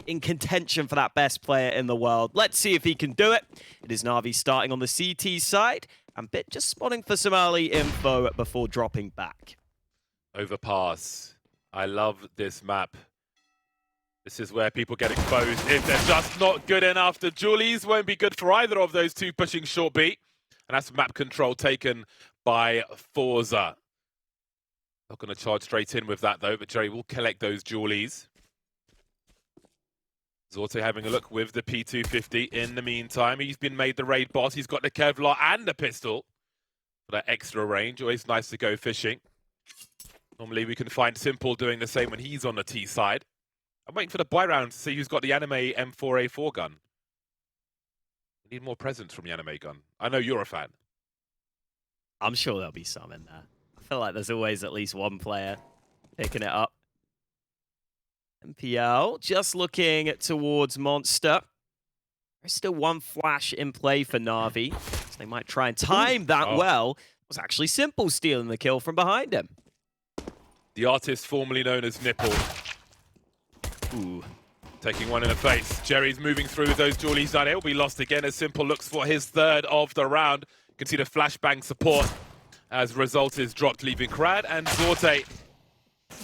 in contention for that best player in the world. Let's see if he can do it. It is NaVi starting on the CT side, and Bit just spotting for some early info before dropping back. Overpass. I love this map. This is where people get exposed if they're just not good enough. The Julies won't be good for either of those two pushing short B. And that's map control taken by forZe. Not going to charge straight in with that though, but Jerry will collect those Julies. Zorte having a look with the P250 in the meantime. He's been made the raid boss. He's got the Kevlar and the pistol for that extra range. Always nice to go fishing. Normally we can find Simple doing the same when he's on the T side. I'm waiting for the buy round to see who's got the anime M4A4 gun. We need more presents from the anime gun. I know you're a fan. I'm sure there'll be some in there. I feel like there's always at least one player picking it up. MPL just looking towards Monster. There's still one flash in play for NaVi. So they might try and time that well. It was actually Simple stealing the kill from behind him. The artist formerly known as Nipple. Ooh. Taking one in the face. Jerry's moving through with those Julies down. It will be lost again as Simple looks for his third of the round. You can see the flashbang support as result is dropped, leaving Krad and Zorte.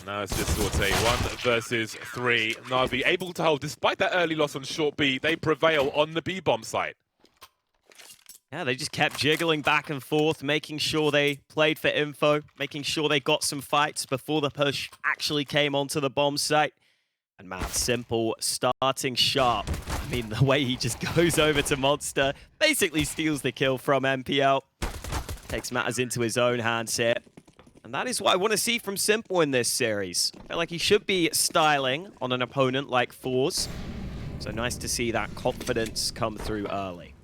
Now it's just Zorte, 1 versus 3. NaVi able to hold, despite that early loss on short B, they prevail on the B-bomb site. Yeah, they just kept jiggling back and forth, making sure they played for info, making sure they got some fights before the push actually came onto the bomb site. And man, Simple starting sharp. I mean, the way he just goes over to Monster, basically steals the kill from MPL. Takes matters into his own hands here. And that is what I want to see from Simple in this series. I feel like he should be styling on an opponent like forZe. So nice to see that confidence come through early.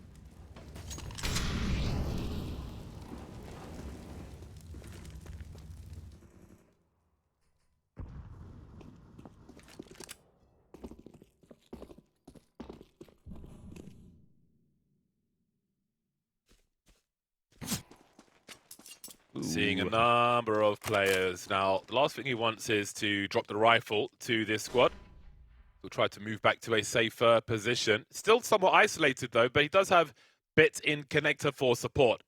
Seeing a number of players. Now, the last thing he wants is to drop the rifle to this squad. He'll try to move back to a safer position. Still somewhat isolated though, but he does have Bit in connector for support.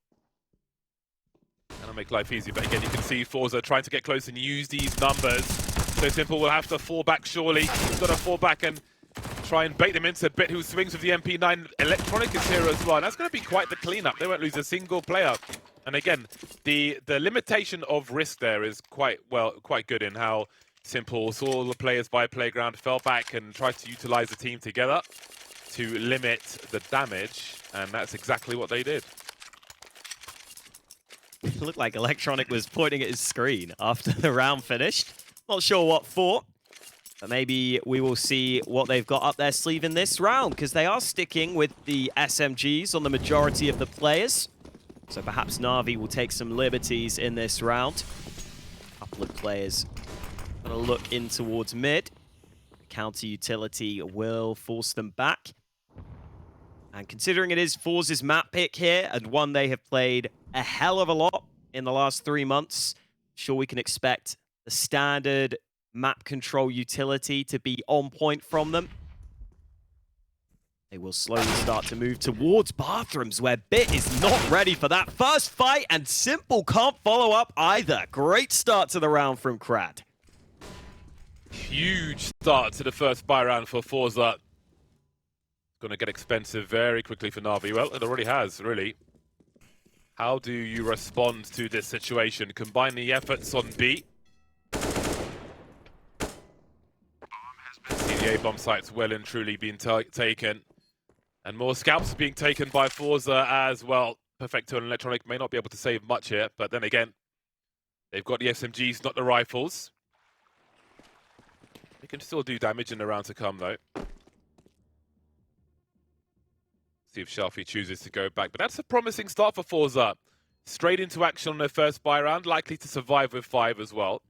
That'll make life easy, but again, you can see forZe trying to get close and use these numbers. So Simple will have to fall back surely. He's got to fall back and try and bait them into Bit, who swings with the MP9. Electronic is here as well. And that's going to be quite the cleanup. They won't lose a single player. And again, the limitation of risk there is quite good in how Simple saw the players by playground, fell back and tried to utilize the team together to limit the damage, and that's exactly what they did. It looked like Electronic was pointing at his screen after the round finished. Not sure what for, but maybe we will see what they've got up their sleeve in this round, because they are sticking with the SMGs on the majority of the players. So perhaps NaVi will take some liberties in this round. A couple of players gonna look in towards mid. The counter utility will force them back. And considering it is forZe's map pick here, and one they have played a hell of a lot in the last 3 months, sure we can expect the standard map control utility to be on point from them. They will slowly start to move towards bathrooms, where Bit is not ready for that first fight, and Simple can't follow up either. Great start to the round from Krad. Huge start to the first buy round for forZe. Going to get expensive very quickly for NaVi. Well, it already has, really. How do you respond to this situation? Combine the efforts on B. CDA bomb sites well and truly being taken. And more scalps being taken by forZe as well. Perfecto and Electronic may not be able to save much here, but then again, they've got the SMGs, not the rifles. They can still do damage in the round to come, though. See if Shelfie chooses to go back, but that's a promising start for forZe. Straight into action on their first buy round, likely to survive with 5 as well.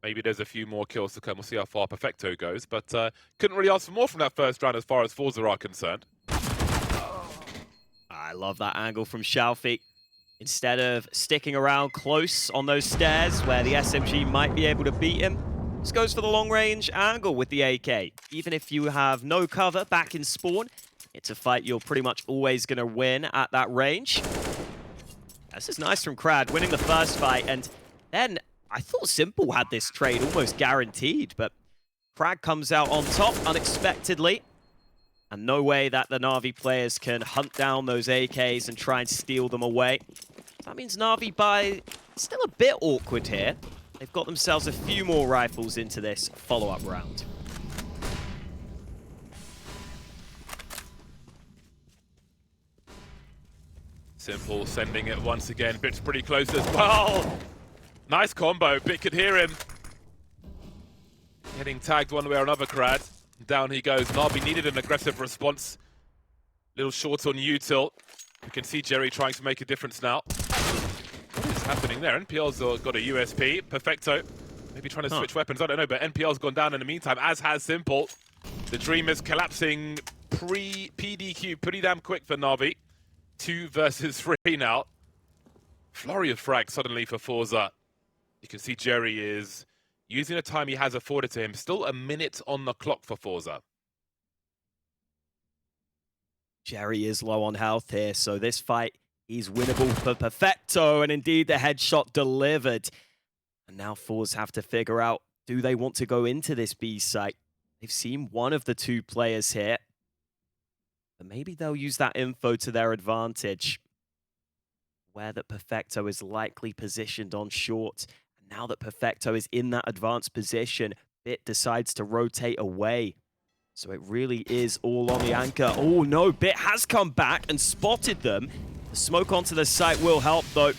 Maybe there's a few more kills to come. We'll see how far Perfecto goes, but couldn't really ask for more from that first round as far as forZe are concerned. I love that angle from Shelfie. Instead of sticking around close on those stairs where the SMG might be able to beat him, This goes for the long-range angle with the AK. Even if you have no cover back in spawn, it's a fight you're pretty much always going to win at that range. This is nice from Crad, winning the first fight, and then I thought Simple had this trade almost guaranteed, but Crad comes out on top unexpectedly, and no way that the NaVi players can hunt down those AKs and try and steal them away. That means NaVi buy still a bit awkward here. They've got themselves a few more rifles into this follow-up round. Simple sending it once again. Bit's pretty close as well. Nice combo. Bit could hear him. Getting tagged one way or another, Crad. Down he goes. NaVi needed an aggressive response. Little short on util. You can see Jerry trying to make a difference now. What is happening there? NPL's got a USP. Perfecto. Maybe trying to switch weapons. I don't know, but NPL's gone down in the meantime, as has Simple. The dream is collapsing pre-PDQ. Pretty damn quick for NaVi. 2 versus 3 now. Flurry of frags suddenly for forZe. You can see Jerry is using the time he has afforded to him. Still a minute on the clock for forZe. Jerry is low on health here, so this fight is winnable for Perfecto, and indeed the headshot delivered. And now forZe have to figure out, do they want to go into this B site? They've seen one of the 2 players here, but maybe they'll use that info to their advantage. Where that Perfecto is likely positioned on short. And now that Perfecto is in that advanced position, Bit decides to rotate away. So it really is all on the anchor. Oh no, Bit has come back and spotted them. The smoke onto the site will help though.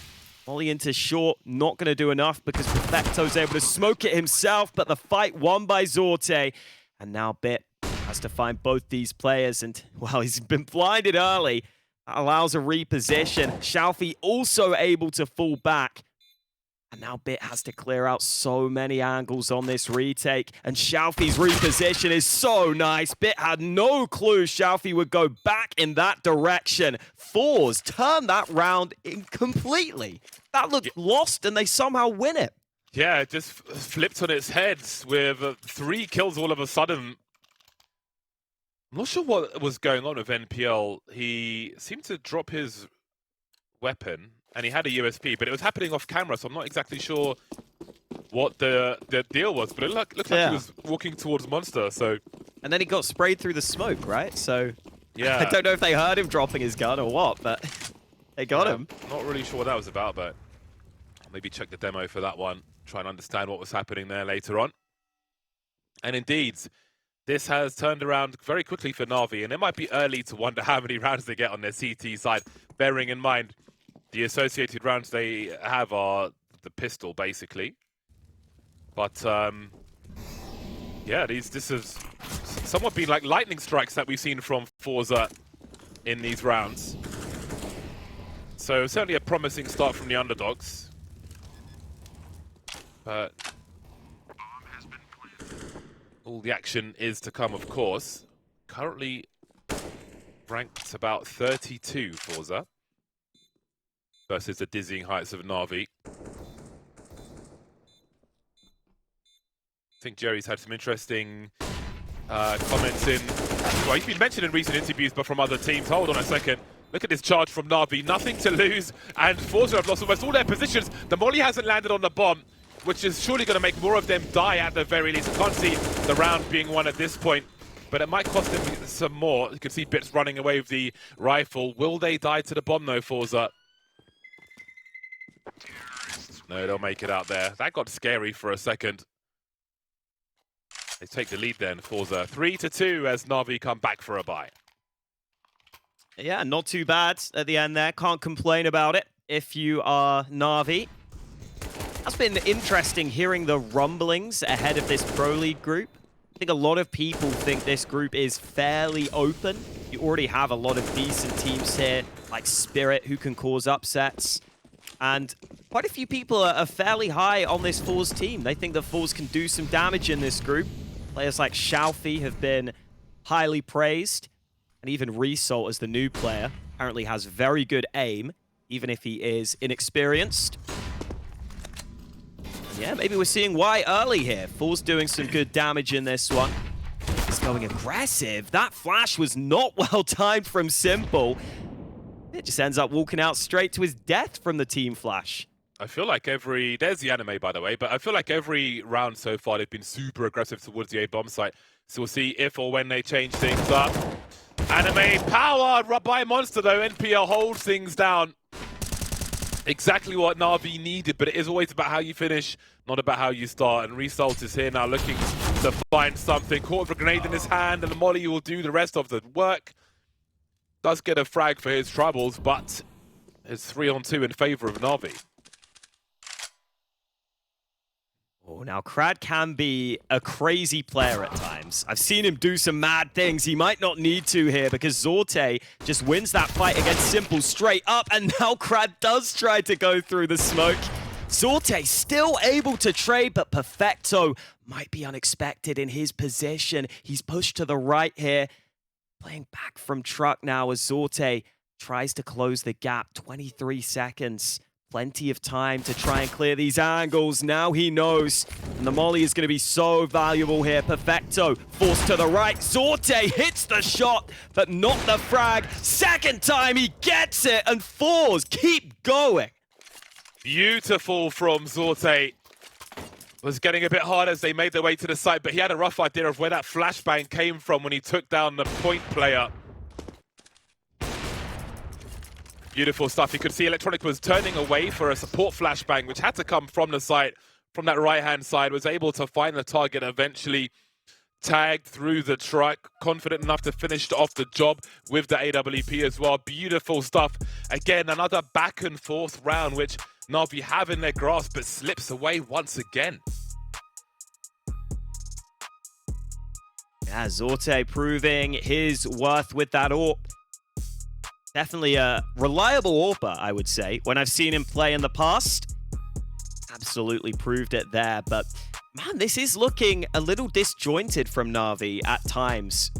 Molly into short, not going to do enough because Perfecto's able to smoke it himself, but the fight won by Zorte. And now Bit has to find both these players, and well, he's been blinded early. That allows a reposition. Xiaofi also able to fall back. And now Bit has to clear out so many angles on this retake. And Xiaofi's reposition is so nice. Bit had no clue Xiaofi would go back in that direction. forZe turned that round in completely. That looked lost, and they somehow win it. Yeah, it just flipped on its head with 3 kills all of a sudden. I'm not sure what was going on with NPL. He seemed to drop his weapon, and he had a USP, but it was happening off camera, so I'm not exactly sure what the deal was. But it looked like he was walking towards Monster, so... And then he got sprayed through the smoke, right? So yeah, I don't know if they heard him dropping his gun or what, but they got him. Not really sure what that was about, but I'll maybe check the demo for that one, try and understand what was happening there later on. And indeed, this has turned around very quickly for NaVi, and it might be early to wonder how many rounds they get on their CT side, bearing in mind the associated rounds they have are the pistol, basically. But, yeah, this has somewhat been like lightning strikes that we've seen from forZe in these rounds. So, certainly a promising start from the underdogs. But all the action is to come, of course. Currently ranked about 32 forZe versus the dizzying heights of NaVi. I think Jerry's had some interesting comments in... Well, he's been mentioned in recent interviews, but from other teams. Hold on a second. Look at this charge from NaVi. Nothing to lose, and forZe have lost almost all their positions. The molly hasn't landed on the bomb, which is surely going to make more of them die at the very least. I can't see the round being won at this point, but it might cost them some more. You can see Bits running away with the rifle. Will they die to the bomb though, forZe? No, they'll make it out there. That got scary for a second. They take the lead then, forZe. 3-2 as NaVi come back for a bye. Yeah, not too bad at the end there. Can't complain about it if you are NaVi. That's been interesting hearing the rumblings ahead of this Pro League group. I think a lot of people think this group is fairly open. You already have a lot of decent teams here, like Spirit, who can cause upsets. And quite a few people are fairly high on this forZe team. They think that forZe can do some damage in this group. Players like Xiaofi have been highly praised. And even Result, as the new player, apparently has very good aim, even if he is inexperienced. Yeah, maybe we're seeing why early here. forZe doing some good damage in this one. He's going aggressive. That flash was not well timed from Simple. It just ends up walking out straight to his death from the team flash. I feel like there's the anime, by the way, but I feel like every round so far they've been super aggressive towards the A bomb site. So we'll see if or when they change things up. Anime powered by Monster though. NPL holds things down. Exactly what NaVi needed, but it is always about how you finish, not about how you start. And Result is here now looking to find something. Caught with a grenade in his hand, and the Molly will do the rest of the work. Does get a frag for his troubles, but it's 3-on-2 in favor of NaVi. Oh, now Krad can be a crazy player at times. I've seen him do some mad things. He might not need to here because Zorte just wins that fight against Simple straight up, and now Krad does try to go through the smoke. Zorte still able to trade, but Perfecto might be unexpected in his position. He's pushed to the right here. Playing back from truck now as Zorte tries to close the gap. 23 seconds. Plenty of time to try and clear these angles. Now he knows. And the molly is going to be so valuable here. Perfecto forced to the right. Zorte hits the shot, but not the frag. Second time he gets it, and forZe keep going. Beautiful from Zorte. Was getting a bit hard as they made their way to the site, but he had a rough idea of where that flashbang came from when he took down the point player. Beautiful stuff. You could see Electronic was turning away for a support flashbang, which had to come from the site, from that right-hand side, was able to find the target, eventually tagged through the truck, confident enough to finish off the job with the AWP as well. Beautiful stuff. Again, another back and forth round, which NaVi have in their grasp, but slips away once again. Yeah, Zorte proving his worth with that AWP. Definitely a reliable AWPer, I would say. When I've seen him play in the past, absolutely proved it there. But man, this is looking a little disjointed from NaVi at times.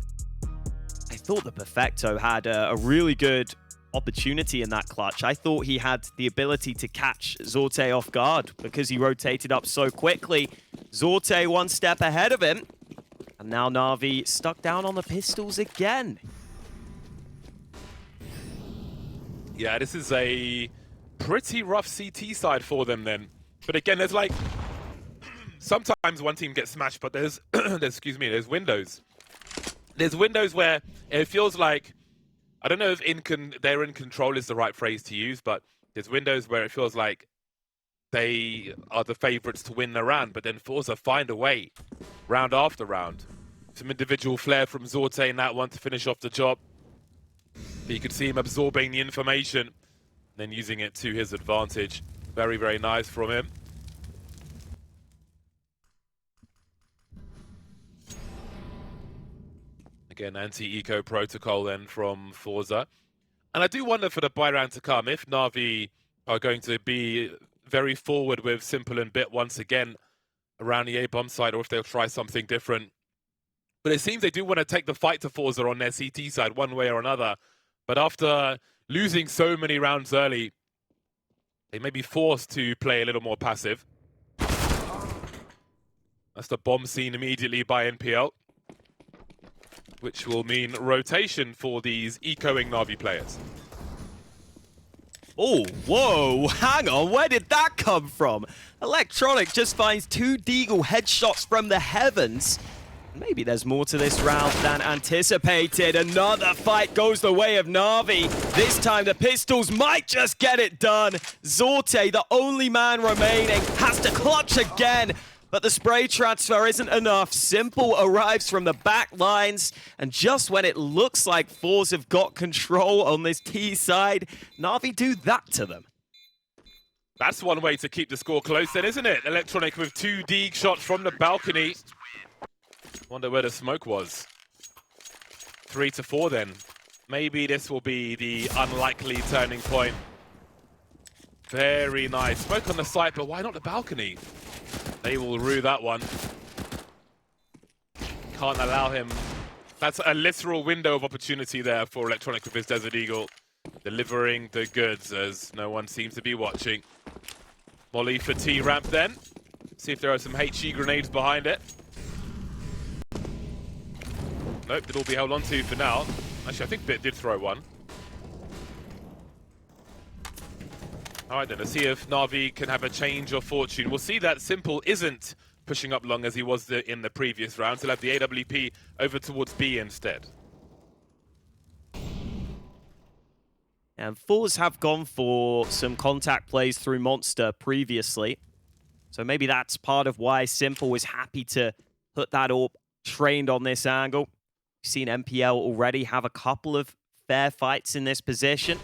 I thought the Perfecto had a really good opportunity in that clutch. I thought he had the ability to catch Zorte off guard because he rotated up so quickly. Zorte one step ahead of him. And now NaVi stuck down on the pistols again. Yeah, this is a pretty rough CT side for them then. But again, there's like, sometimes one team gets smashed, but there's, there's windows. There's windows where it feels like, I don't know if they're in control is the right phrase to use, but there's windows where it feels like they are the favorites to win the round, but then forZe find a way, round after round. Some individual flair from Zorte in that one to finish off the job. But you could see him absorbing the information, then using it to his advantage. Very, very nice from him. Again, anti-eco protocol then from forZe. And I do wonder for the buy round to come, if NaVi are going to be very forward with Simple and Bit once again around the A-bomb side, or if they'll try something different. But it seems they do want to take the fight to forZe on their CT side one way or another. But after losing so many rounds early, they may be forced to play a little more passive. That's the bomb seen immediately by NPL, which will mean rotation for these ecoing NaVi players. Oh, whoa, hang on, where did that come from? Electronic just finds 2 Deagle headshots from the heavens. Maybe there's more to this round than anticipated. Another fight goes the way of NaVi. This time the pistols might just get it done. Zorte, the only man remaining, has to clutch again. But the spray transfer isn't enough. Simple arrives from the back lines. And just when it looks like forZe have got control on this T side, NaVi do that to them. That's one way to keep the score close then, isn't it? Electronic with 2 Deag shots from the balcony. Wonder where the smoke was. 3-4 then. Maybe this will be the unlikely turning point. Very nice. Smoke on the site, but why not the balcony? They will rue that one. Can't allow him. That's a literal window of opportunity there for Electronic with his Desert Eagle. Delivering the goods as no one seems to be watching. Molly for T-Ramp then. See if there are some HE grenades behind it. Nope, it'll be held on to for now. Actually, I think Bit did throw one. Alright then, let's see if NaVi can have a change of fortune. We'll see that Simple isn't pushing up long as he was in the previous round. He'll have the AWP over towards B instead. And forZe have gone for some contact plays through Monster previously. So maybe that's part of why Simple was happy to put that AWP trained on this angle. We've seen MPL already have a couple of fair fights in this position.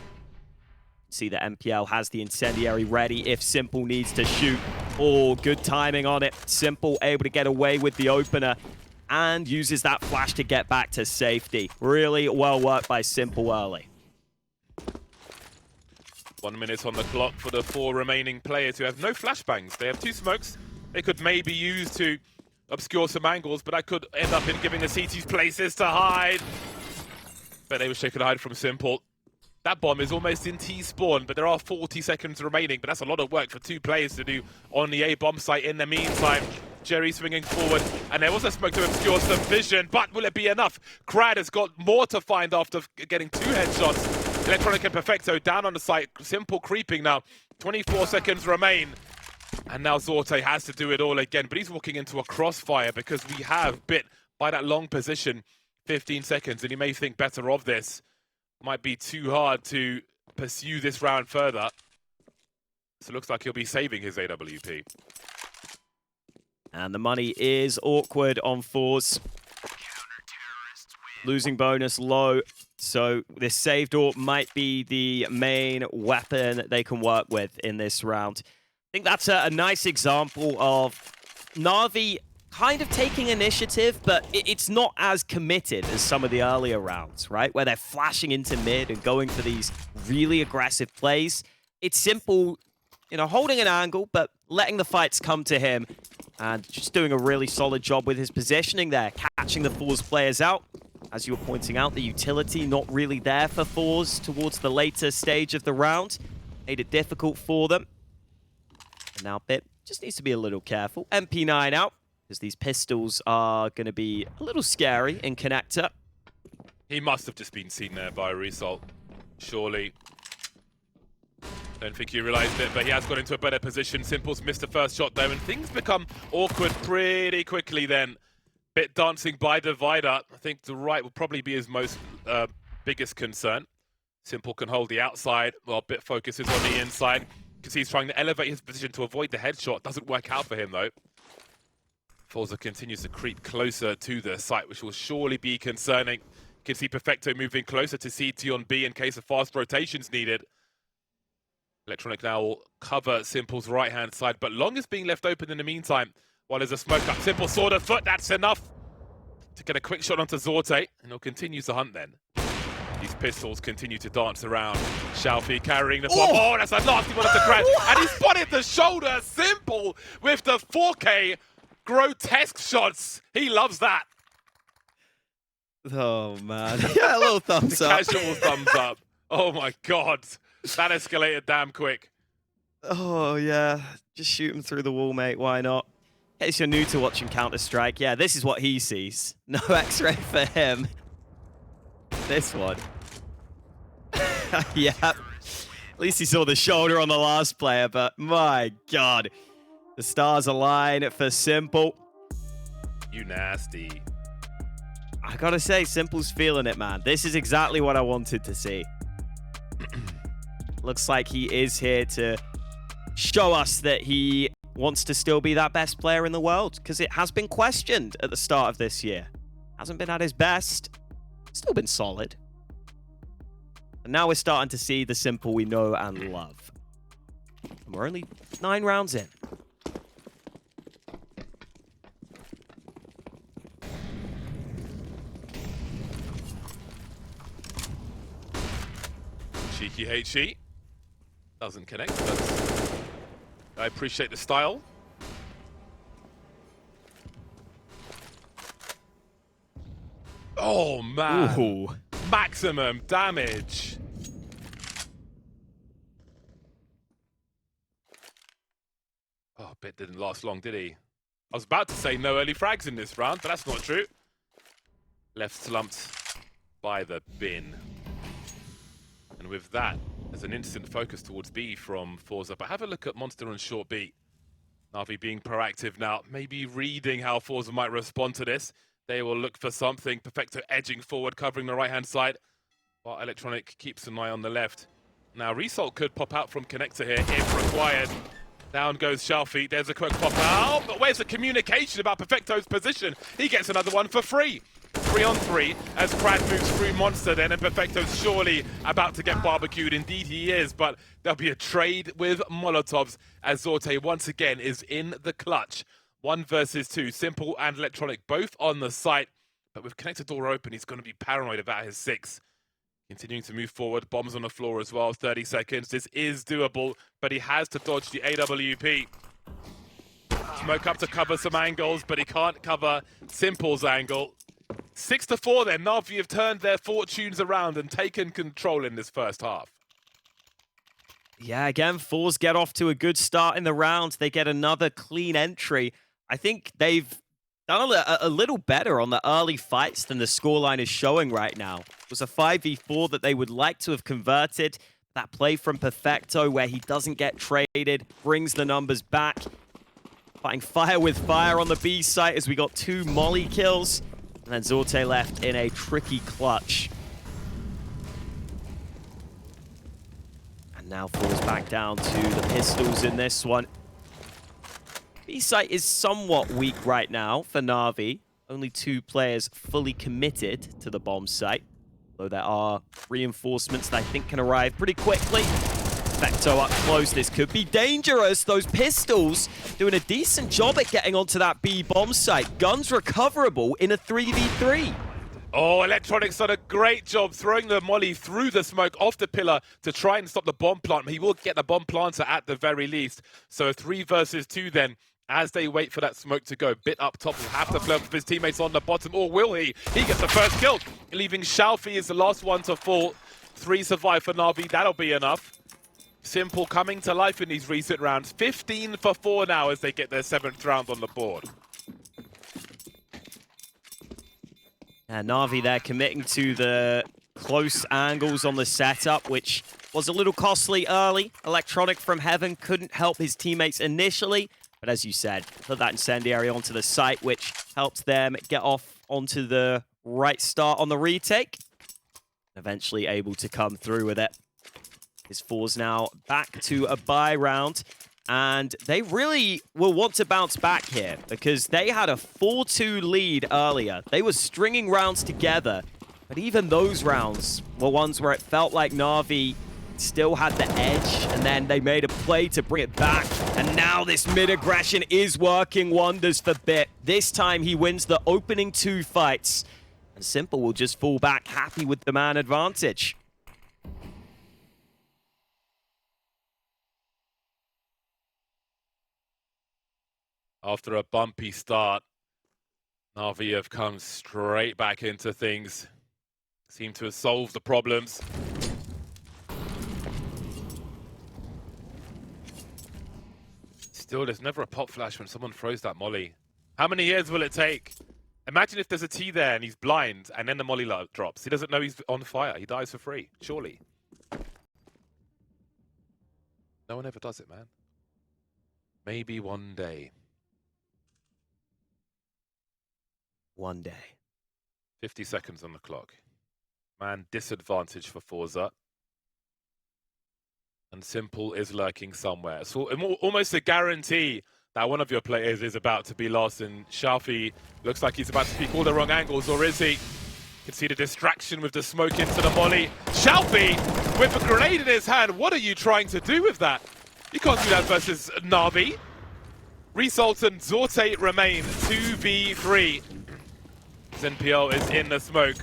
See that MPL has the incendiary ready if Simple needs to shoot. Oh, good timing on it. Simple able to get away with the opener and uses that flash to get back to safety. Really well worked by Simple early. 1 minute on the clock for the 4 remaining players who have no flashbangs. They have 2 smokes they could maybe use to obscure some angles, but that could end up in giving the CTs places to hide. But they wish they could hide from Simple. That bomb is almost in T-spawn, but there are 40 seconds remaining, but that's a lot of work for 2 players to do on the A bomb site. In the meantime, Jerry swinging forward, and there was a smoke to obscure some vision, but will it be enough? Krad has got more to find after getting 2 headshots. Electronic and Perfecto down on the site. Simple creeping now. 24 seconds remain. And now zorte has to do it all again, but he's walking into a crossfire because we have Bit by that long position, 15 seconds, and he may think better of this. Might be too hard to pursue this round further. So it looks like he'll be saving his AWP. And the money is awkward on forZe. Losing bonus low. So this saved AWP might be the main weapon that they can work with in this round. I think that's a nice example of NaVi kind of taking initiative, but it's not as committed as some of the earlier rounds, right? Where they're flashing into mid and going for these really aggressive plays. It's Simple, you know, holding an angle, but letting the fights come to him and just doing a really solid job with his positioning there, catching the forZe players out. As you were pointing out, the utility not really there for forZe towards the later stage of the round. Made it difficult for them. And now Bit just needs to be a little careful. MP9 out, because these pistols are going to be a little scary in connector. He must have just been seen there by a result, surely. Don't think he realized it, but he has got into a better position. Simple's missed the first shot though, and things become awkward pretty quickly then. Bit dancing by divider. I think the right will probably be his most biggest concern. Simple can hold the outside while Bit focuses on the inside because he's trying to elevate his position to avoid the headshot. Doesn't work out for him though. forZe continues to creep closer to the site, which will surely be concerning. You can see Perfecto moving closer to CT on B in case of fast rotations needed. Electronic now will cover Simple's right-hand side, but Long is being left open in the meantime. While there's a smoke up, Simple sword of foot, that's enough to get a quick shot onto zorte, and he'll continue to hunt then. These pistols continue to dance around. Shalfie carrying the bomb. Oh, that's a nasty one at the Krad. And he spotted the shoulder. Simple with the 4K grotesque shots. He loves that. Oh, man. Yeah, a little thumbs up. Casual thumbs up. Oh, my God. That escalated damn quick. Oh, yeah. Just shoot him through the wall, mate. Why not? In case you're new to watching Counter-Strike, yeah, this is what he sees. No X-ray for him. This one. Yeah. At least he saw the shoulder on the last player, but my God. The stars align for Simple. You nasty. I gotta say, Simple's feeling it, man. This is exactly what I wanted to see. Looks like he is here to show us that he wants to still be that best player in the world, because it has been questioned at the start of this year. Hasn't been at his best. Still been solid. And now we're starting to see the Simple we know and love. And we're only 9 rounds in. Cheeky HE. Doesn't connect, but I appreciate the style. Oh, man. Ooh. Maximum damage. Oh, bit didn't last long, did he? I was about to say no early frags in this round, but that's not true. Left slumped by the bin. And with that, there's an instant focus towards B from forZe. But have a look at Monster and Short B. NaVi being proactive now, maybe reading how forZe might respond to this. They will look for something. Perfecto edging forward, covering the right-hand side. While Electronic keeps an eye on the left. Now, Result could pop out from Connector here if required. Down goes Shalfie. There's a quick pop out. But where's the communication about Perfecto's position? He gets another one for free. 3-on-3 as Crad moves through Monster then, and Perfecto's surely about to get barbecued. Indeed he is, but there'll be a trade with Molotovs as Zorte once again is in the clutch. 1 versus 2. Simple and Electronic both on the site, but with Connector door open, he's going to be paranoid about his 6. Continuing to move forward, bombs on the floor as well, 30 seconds. This is doable, but he has to dodge the AWP. Smoke up to cover some angles, but he can't cover Simple's angle. 6-4 then, NaVi have turned their fortunes around and taken control in this first half. Yeah, again, forZe get off to a good start in the round. They get another clean entry. I think they've done a little better on the early fights than the scoreline is showing right now. It was a 5v4 that they would like to have converted. That play from Perfecto where he doesn't get traded, brings the numbers back. Fighting fire with fire on the B site as we got 2 molly kills. And then Zorte left in a tricky clutch. And now falls back down to the pistols in this one. B site is somewhat weak right now for NaVi. Only 2 players fully committed to the bomb site. Though there are reinforcements that I think can arrive pretty quickly. Perfecto up close. This could be dangerous. Those pistols doing a decent job at getting onto that B bomb site. Guns recoverable in a 3v3. Oh, Electronic's done a great job throwing the molly through the smoke off the pillar to try and stop the bomb plant. He will get the bomb planter at the very least. So 3 versus 2 then. As they wait for that smoke to go, Bit up top will have to flirt with his teammates on the bottom, or will he? He gets the first kill, leaving Shalfie as the last one to fall. 3 survive for NaVi, that'll be enough. Simple coming to life in these recent rounds. 15 for 4 now as they get their 7th round on the board. And NaVi there committing to the close angles on the setup, which was a little costly early. Electronic from Heaven couldn't help his teammates initially. But as you said, put that incendiary onto the site, which helped them get off onto the right start on the retake. Eventually able to come through with it. His forZe now back to a bye round. And they really will want to bounce back here because they had a 4-2 lead earlier. They were stringing rounds together. But even those rounds were ones where it felt like NaVi still had the edge, and then they made a play to bring it back. And now this mid-aggression is working wonders for Bit. This time he wins the opening 2 fights. And Simple will just fall back happy with the man advantage. After a bumpy start, NaVi have come straight back into things. Seem to have solved the problems. Still, there's never a pop flash when someone throws that molly. How many years will it take? Imagine if there's a T there and he's blind and then the molly drops. He doesn't know he's on fire. He dies for free, surely. No one ever does it, man. Maybe one day. One day. 50 seconds on the clock. Man, disadvantage for forZe. And Simple is lurking somewhere. So almost a guarantee that one of your players is about to be lost, and Shalfie looks like he's about to peek all the wrong angles, or is he? You can see the distraction with the smoke into the molly. Shalfie with a grenade in his hand. What are you trying to do with that? You can't do that versus NaVi. Result and Zorte remain 2v3. ZenPL is in the smoke.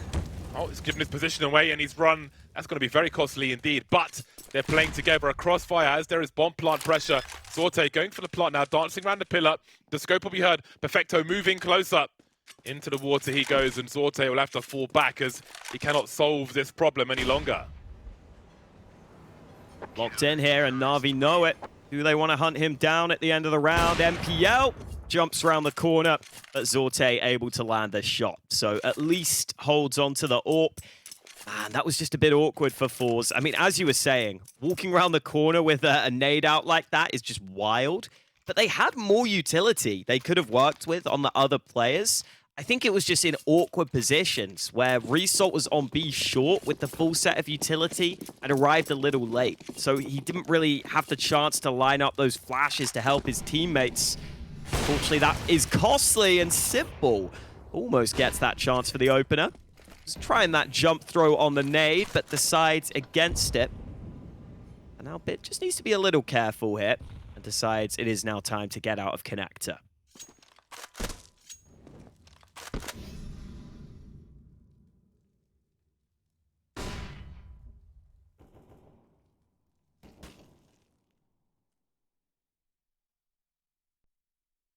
Oh, he's given his position away and he's run. That's going to be very costly indeed, but they're playing together. A crossfire as there is bomb plant pressure. Zorte going for the plant now, dancing around the pillar. The scope will be heard. Perfecto moving close up. Into the water he goes, and Zorte will have to fall back as he cannot solve this problem any longer. Locked in here, and NaVi know it. Do they want to hunt him down at the end of the round? MPL jumps around the corner, but zorte able to land a shot. So at least holds on to the AWP. Man, that was just a bit awkward for forZe. I mean, as you were saying, walking around the corner with a nade out like that is just wild. But they had more utility they could have worked with on the other players. I think it was just in awkward positions where Result was on B short with the full set of utility and arrived a little late. So he didn't really have the chance to line up those flashes to help his teammates. Unfortunately, that is costly, and Simple almost gets that chance for the opener. He's trying that jump throw on the nade, but decides against it. And now Bit just needs to be a little careful here and decides it is now time to get out of connector.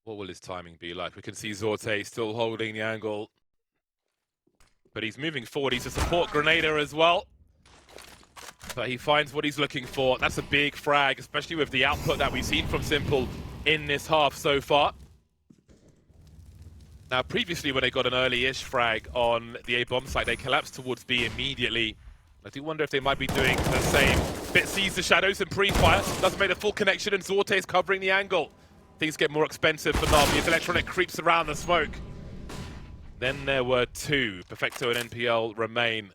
What will his timing be like? We can see zorte still holding the angle. But he's moving forward. He's a support Grenadier as well. But he finds what he's looking for. That's a big frag, especially with the output that we've seen from Simple in this half so far. Now, previously, when they got an early-ish frag on the A-bomb site, they collapsed towards B immediately. I do wonder if they might be doing the same. Bit sees the shadows and pre-fire. Doesn't make a full connection, and zorte is covering the angle. Things get more expensive for NaVi as Electronic creeps around the smoke. Then there were two. Perfecto and NPL remain.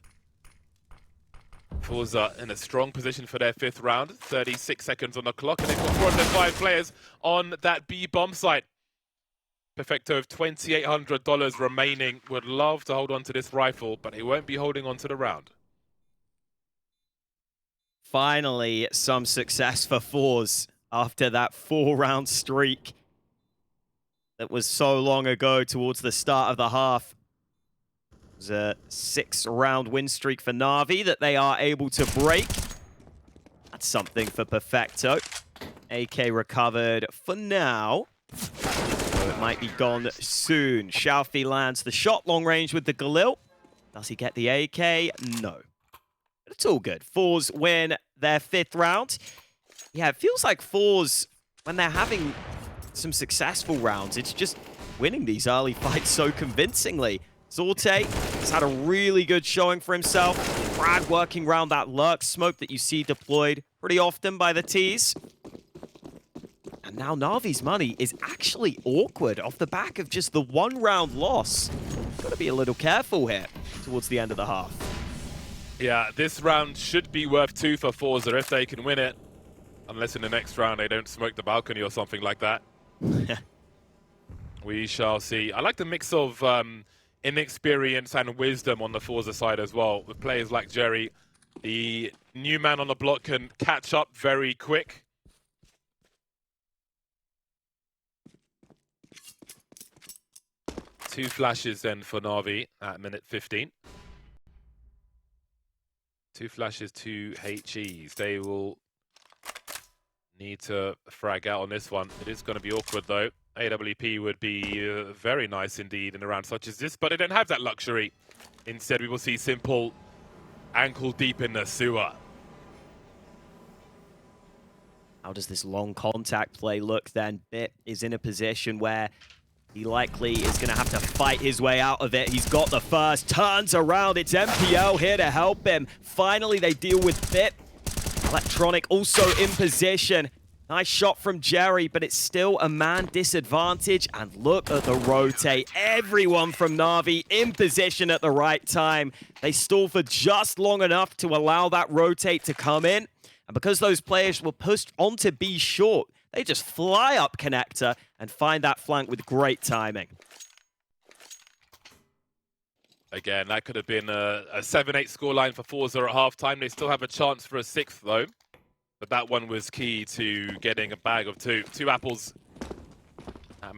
forZe in a strong position for their 5th round. 36 seconds on the clock, and they've got 4 of their 5 players on that B bomb site. Perfecto of $2,800 remaining. Would love to hold on to this rifle, but he won't be holding on to the round. Finally, some success for forZe after that 4-round streak that was so long ago towards the start of the half. It was a 6-round win streak for NaVi that they are able to break. That's something for Perfecto. AK recovered for now. So it might be gone soon. Xiaofi lands the shot long range with the Galil. Does he get the AK? No. But it's all good. forZe win their 5th round. Yeah, it feels like forZe, when they're having some successful rounds, it's just winning these early fights so convincingly. zorte has had a really good showing for himself. Brad working around that lurk smoke that you see deployed pretty often by the Ts. And now NaVi's money is actually awkward off the back of just the 1-round loss. Got to be a little careful here towards the end of the half. Yeah, this round should be worth 2 for forZe if they can win it. Unless in the next round they don't smoke the balcony or something like that. We shall see. I like the mix of inexperience and wisdom on the forZe side as well. With players like Jerry, the new man on the block can catch up very quick. Two flashes then for NaVi at minute 15. 2 flashes, 2 HEs. They will need to frag out on this one. It is going to be awkward though. AWP would be very nice indeed in a round such as this, but they don't have that luxury. Instead, we will see Simple ankle deep in the sewer. How does this long contact play look then? Bit is in a position where he likely is going to have to fight his way out of it. He's got the first, turns around. It's MPL here to help him. Finally, they deal with Bit. Electronic also in position. Nice shot from Jerry, but it's still a man disadvantage. And look at the rotate. Everyone from NaVi in position at the right time. They stall for just long enough to allow that rotate to come in. And because those players were pushed onto B short, they just fly up connector and find that flank with great timing. Again, that could have been a 7-8 scoreline for forZe at halftime. They still have a chance for a 6th, though. But that one was key to getting a bag of 2. 2 apples. At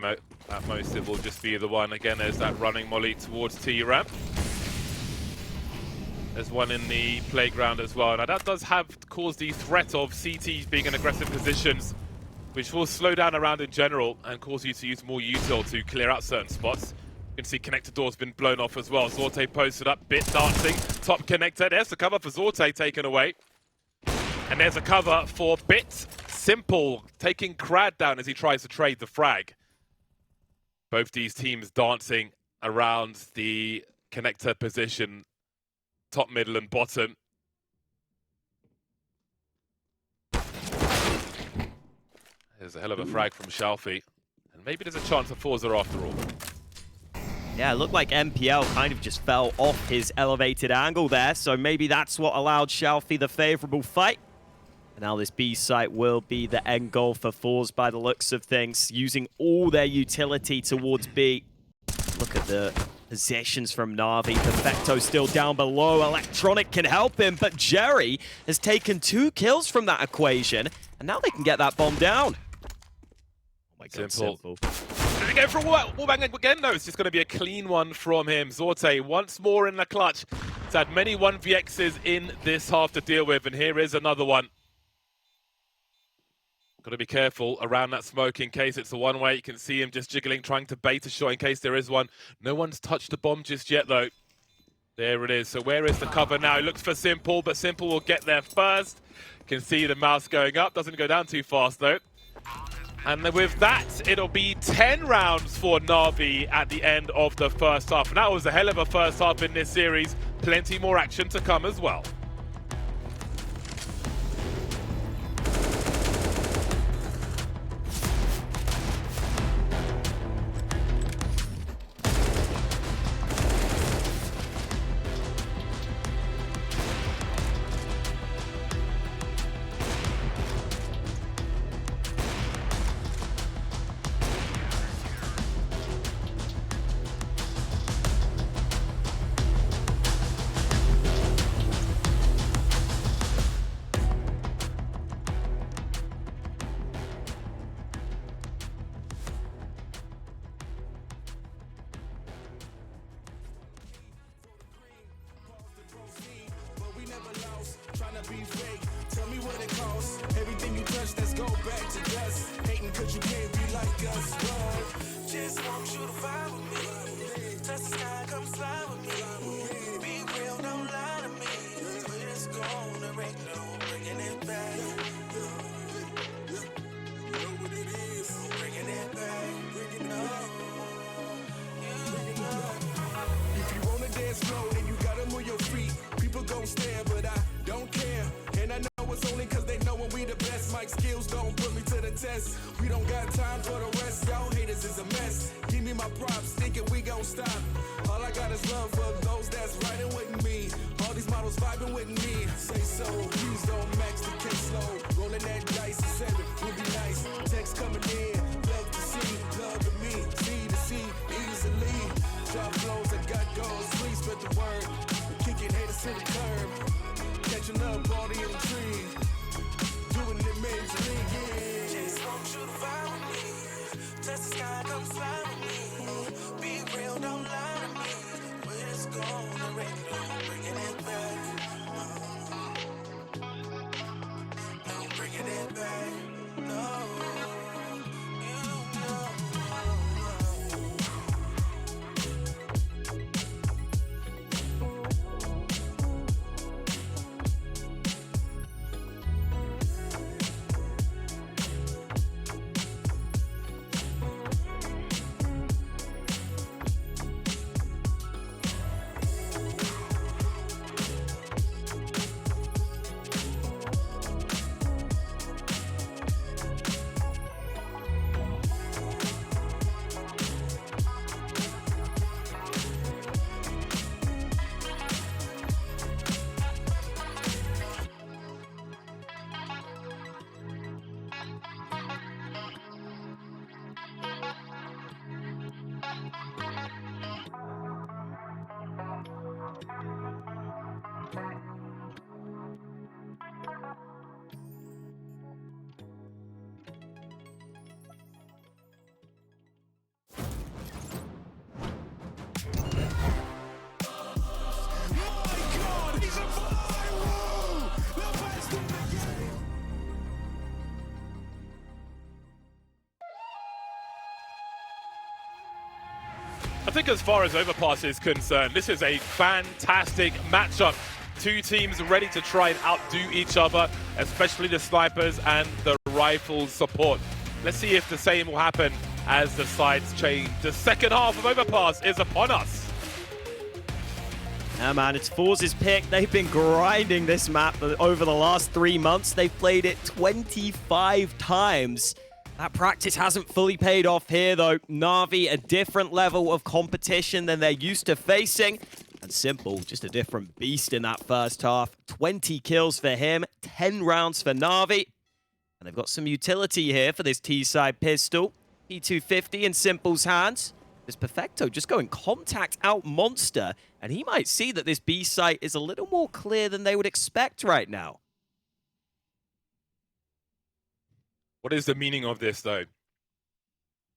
most, it will just be the one. Again, there's that running molly towards T-ramp. There's one in the playground as well. Now, that does have caused the threat of CTs being in aggressive positions, which will slow down around in general and cause you to use more util to clear out certain spots. You can see connector door's been blown off as well. zorte posted up, Bit dancing, top connector. There's the cover for zorte taken away. And there's a cover for Bit. Simple taking Crad down as he tries to trade the frag. Both these teams dancing around the connector position, top, middle, and bottom. There's a hell of a frag from Shalfie. And maybe there's a chance for forZe after all. Yeah, it looked like MPL kind of just fell off his elevated angle there, so maybe that's what allowed Shalfie the favorable fight. And now this B site will be the end goal for forZe by the looks of things, using all their utility towards B. Look at the possessions from NaVi. Perfecto still down below. Electronic can help him, but Jerry has taken 2 kills from that equation, and now they can get that bomb down. Oh my God, Simple. Did he go for a wallbang again? No, it's just going to be a clean one from him. Zorte once more in the clutch. He's had many 1vx's in this half to deal with, and here is another one. Got to be careful around that smoke in case it's the one way. You can see him just jiggling, trying to bait a shot in case there is one. No one's touched the bomb just yet, though. There it is. So where is the cover now? He looks for Simple, but Simple will get there first. Can see the mouse going up. Doesn't go down too fast, though. And with that, it'll be 10 rounds for NaVi at the end of the first half. And that was a hell of a first half in this series. Plenty more action to come as well. Be fake. Tell me what it costs. Everything you touch, let's go back to dust. Hating cause you can't be like us. Just want you to vibe with me. Touch the sky, come fly with me. Be real, don't lie to me. But it's gonna rain, no bringing it back. You know what it is. Bringing it back. Bringing it up. If you wanna dance slow, then you gotta move your feet. People gon' stare, but I don't care. And I know it's only cause they know when we the best. Mike skills don't put me to the test. We don't got time for the rest. Y'all haters is a mess. Give me my props, thinking we gon' stop. All I got is love for those that's riding with me. All these models vibing with me. Say so, please don't max the case low. Rolling that dice at 7 would be nice. Text coming in, love to see, love to me. C to C, easily. Drop flows, I got goals, please spread the word. Kicking haters to the curb. Catching up all the intrigue. Doing it majorly, yeah. Just want you to vibe with me. Touch the sky, come fly with me. Be real, don't lie to me. Where it's gonna rain, no bringing it back. No bringing it back, no. I think as far as Overpass is concerned, this is a fantastic matchup. Two teams ready to try and outdo each other, especially the snipers and the rifle support. Let's see if the same will happen as the sides change. The second half of Overpass is upon us. Yeah, man, it's forZe's pick. They've been grinding this map over the last 3 months. They've played it 25 times. That practice hasn't fully paid off here, though. NaVi, a different level of competition than they're used to facing. And Simple, just a different beast in that first half. 20 kills for him, 10 rounds for NaVi. And they've got some utility here for this T-side pistol. P250 in Simple's hands. This Perfecto just going contact out monster. And he might see that this B site is a little more clear than they would expect right now. What is the meaning of this, though?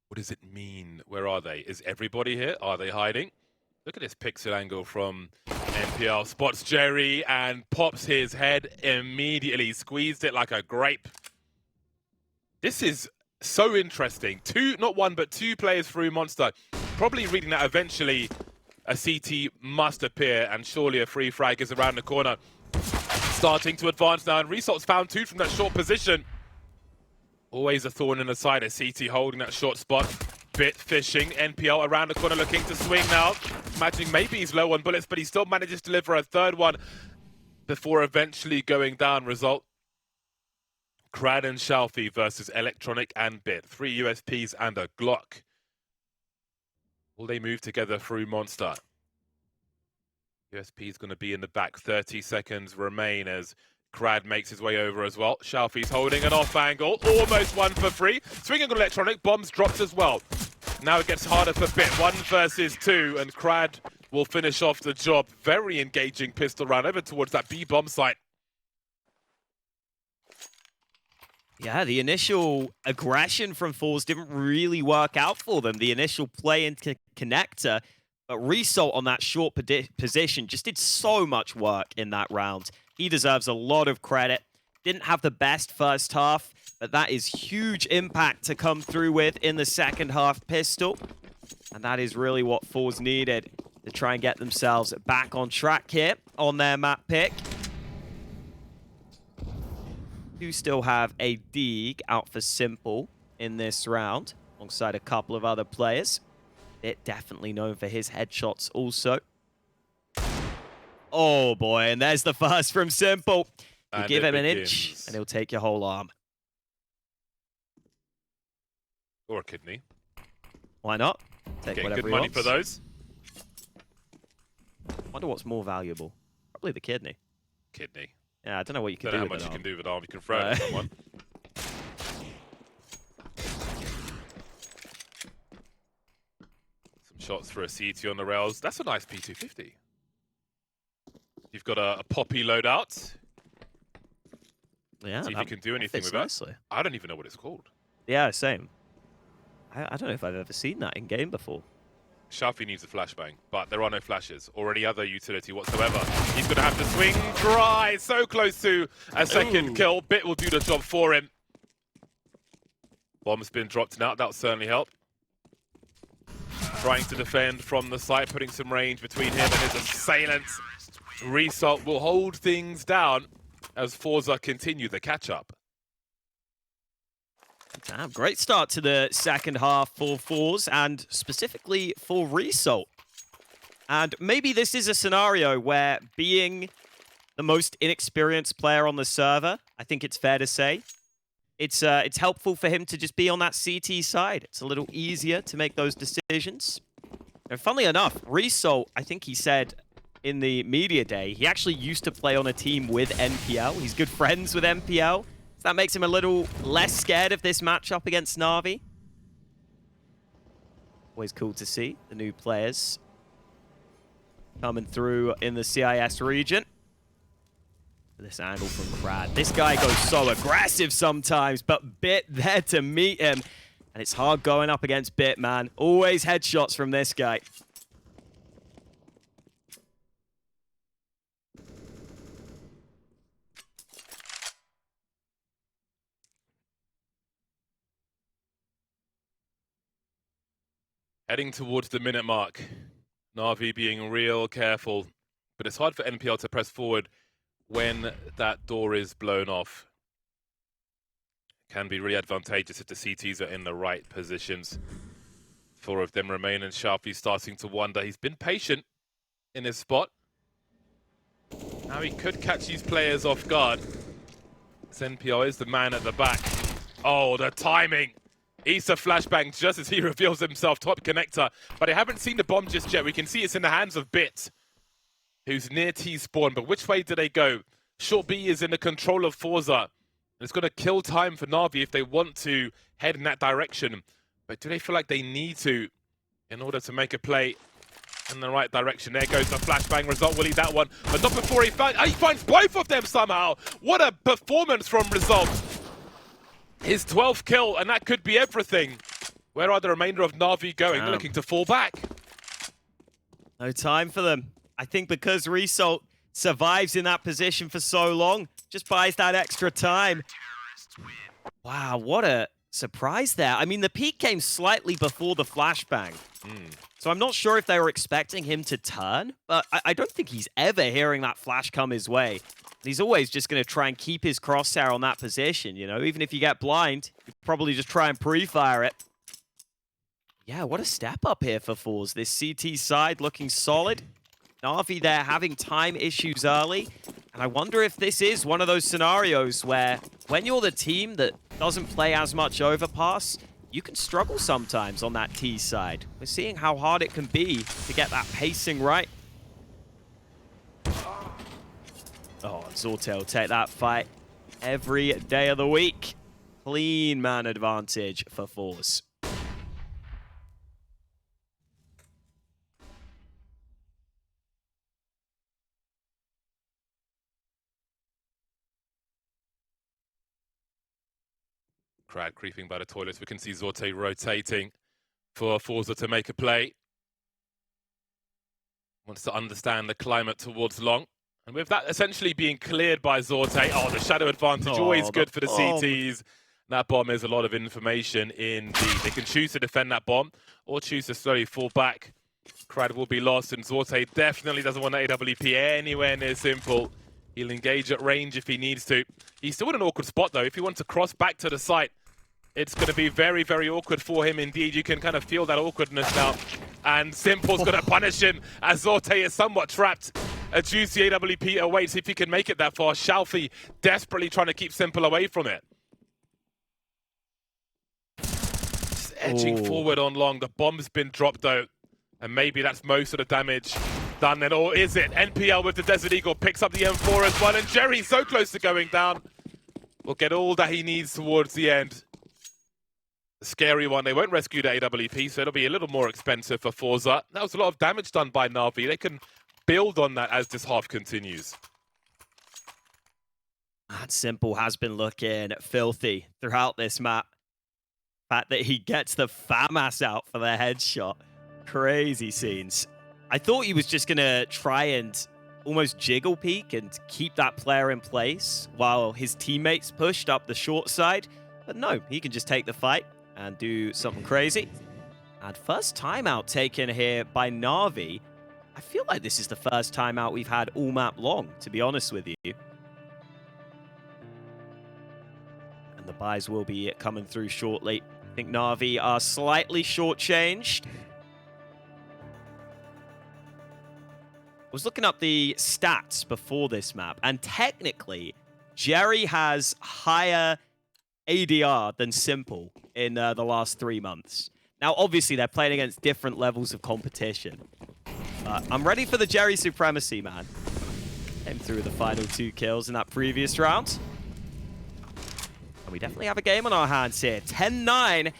What does it mean? Where are they? Is everybody here? Are they hiding? Look at this pixel angle from NPL. Spots Jerry and pops his head immediately. Squeezed it like a grape. This is so interesting. Not one, but two players through Monster. Probably reading that eventually a CT must appear, and surely a free frag is around the corner. Starting to advance now, and Resalt's found two from that short position. Always a thorn in the side, a CT holding that short spot. Bit fishing, NPL around the corner looking to swing now. Imagining maybe he's low on bullets, but he still manages to deliver a third one before eventually going down. Result: Crad and Shalfie versus Electronic and Bit. 3 USPs and a Glock. Will they move together through Monster? USP is going to be in the back. 30 seconds remain as Crad makes his way over as well. Shalfie's holding an off angle. Almost one for free. Swinging on Electronic. Bombs dropped as well. Now it gets harder for Bit. 1 versus 2. And Crad will finish off the job. Very engaging pistol round over towards that B bomb site. Yeah, the initial aggression from forZe didn't really work out for them. The initial play into connector, but Resalt on that short position just did so much work in that round. He deserves a lot of credit. Didn't have the best first half, but that is huge impact to come through with in the second half pistol. And that is really what forZe needed to try and get themselves back on track here on their map pick. Do still have a Deeg out for Simple in this round, alongside a couple of other players. Bit definitely known for his headshots also. Oh boy, and there's the first from Simple. You give him an inch, and he'll take your whole arm. Or a kidney. Why not? Take whatever good money wants. for those. Wonder what's more valuable. Probably the kidney. Kidney. Yeah, I don't know what you can Don't do know how with much an you arm. can do with an arm. You can throw it at someone. Some shots for a CT on the rails. That's a nice P250. You've got a poppy loadout. Yeah, See if you can do anything with nicely. that. I don't even know what it's called. Yeah, same. I don't know if I've ever seen that in game before. Shafi needs a flashbang, but there are no flashes or any other utility whatsoever. He's going to have to swing dry. So close to a second kill. Bit will do the job for him. Bomb's been dropped now. That'll certainly help. Trying to defend from the side, putting some range between him and his assailants. Result will hold things down as forZe continue the catch-up. Damn, great start to the second half for forZe, and specifically for Result. And maybe this is a scenario where, being the most inexperienced player on the server, I think it's fair to say, it's helpful for him to just be on that CT side. It's a little easier to make those decisions. And funnily enough, Result, I think he said in the media day, he actually used to play on a team with NPL. He's good friends with NPL. That makes him a little less scared of this matchup against NaVi. Always cool to see the new players coming through in the CIS region. This angle from Crad. This guy goes so aggressive sometimes, but Bit there to meet him. And it's hard going up against Bit, man. Always headshots from this guy. Heading towards the minute mark. NaVi being real careful. But it's hard for NPL to press forward when that door is blown off. Can be really advantageous if the CTs are in the right positions. 4 of them remain, and Sharpie's starting to wonder. He's been patient in his spot. Now he could catch these players off guard. NPL is the man at the back. Oh, the timing. Issa flashbang just as he reveals himself top connector. But I haven't seen the bomb just yet. We can see it's in the hands of Bit, who's near T-spawn. But which way do they go? Short B is in the control of forZe. It's going to kill time for NaVi if they want to head in that direction. But do they feel like they need to in order to make a play in the right direction? There goes the flashbang. Result will eat that one, but not before he finds both of them somehow. What a performance from Result. His 12th kill, and that could be everything. Where are the remainder of NaVi going? They're looking to fall back. No time for them. I think because Result survives in that position for so long, just buys that extra time. Wow, what a surprise there. I mean, the peak came slightly before the flashbang. So I'm not sure if they were expecting him to turn, but I don't think he's ever hearing that flash come his way. He's always just going to try and keep his crosshair on that position, you know? Even if you get blind, you probably just try and pre-fire it. Yeah, what a step up here for forZe. This CT side looking solid. NaVi there having time issues early. And I wonder if this is one of those scenarios where when you're the team that doesn't play as much Overpass, you can struggle sometimes on that T side. We're seeing how hard it can be to get that pacing right. Oh, zorte will take that fight every day of the week. Clean man advantage for forZe. Crowd creeping by the toilets. We can see zorte rotating for forZe to make a play. Wants to understand the climate towards long. And with that essentially being cleared by zorte, oh, the shadow advantage, always good for the CTs. That bomb is a lot of information indeed. They can choose to defend that bomb or choose to slowly fall back. Crowd will be lost, and zorte definitely doesn't want the AWP anywhere near simple. He'll engage at range if he needs to. He's still in an awkward spot, though. If he wants to cross back to the site, it's going to be very, very awkward for him indeed. You can kind of feel that awkwardness now. And Simple's going to punish him as zorte is somewhat trapped. A juicy AWP awaits if he can make it that far. Shalfie desperately trying to keep Simple away from it. Just edging forward on long. The bomb's been dropped, though. And maybe that's most of the damage done then. Or is it? NPL with the Desert Eagle picks up the M4 as well. And Jerry's so close to going down. Will get all that he needs towards the end. The scary one. They won't rescue the AWP, so it'll be a little more expensive for forZe. That was a lot of damage done by NaVi. They can build on that as this half continues. That Simple has been looking filthy throughout this map. The fact that he gets the FAMAS out for the headshot. Crazy scenes. I thought he was just going to try and almost jiggle peek and keep that player in place while his teammates pushed up the short side. But no, he can just take the fight and do something crazy. And first timeout taken here by NaVi. I feel like this is the first timeout we've had all map long, to be honest with you. And the buys will be coming through shortly. I think NaVi are slightly shortchanged. I was looking up the stats before this map, and technically, Jerry has higher ADR than Simple in the last 3 months. Now, obviously, they're playing against different levels of competition. I'm ready for the Jerry supremacy, man. Came through the final 2 kills in that previous round. And we definitely have a game on our hands here. 10-9.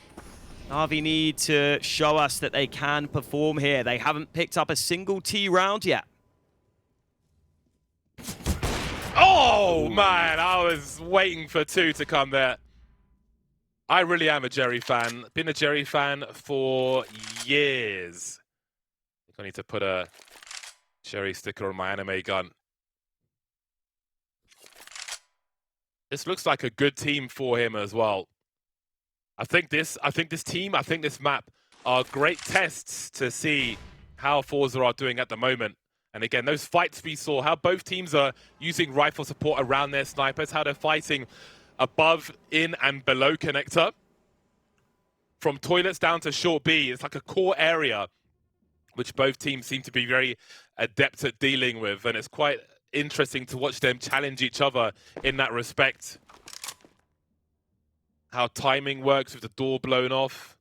NaVi need to show us that they can perform here. They haven't picked up a single T round yet. Oh, man, I was waiting for 2 to come there. I really am a Jerry fan. Been a Jerry fan for years. I think I need to put a Jerry sticker on my anime gun. This looks like a good team for him as well. I think this map are great tests to see how forZe are doing at the moment. And again, those fights we saw, how both teams are using rifle support around their snipers, how they're fighting above, in, and below connector. From toilets down to short B, it's like a core area which both teams seem to be very adept at dealing with, and it's quite interesting to watch them challenge each other in that respect. How timing works with the door blown off.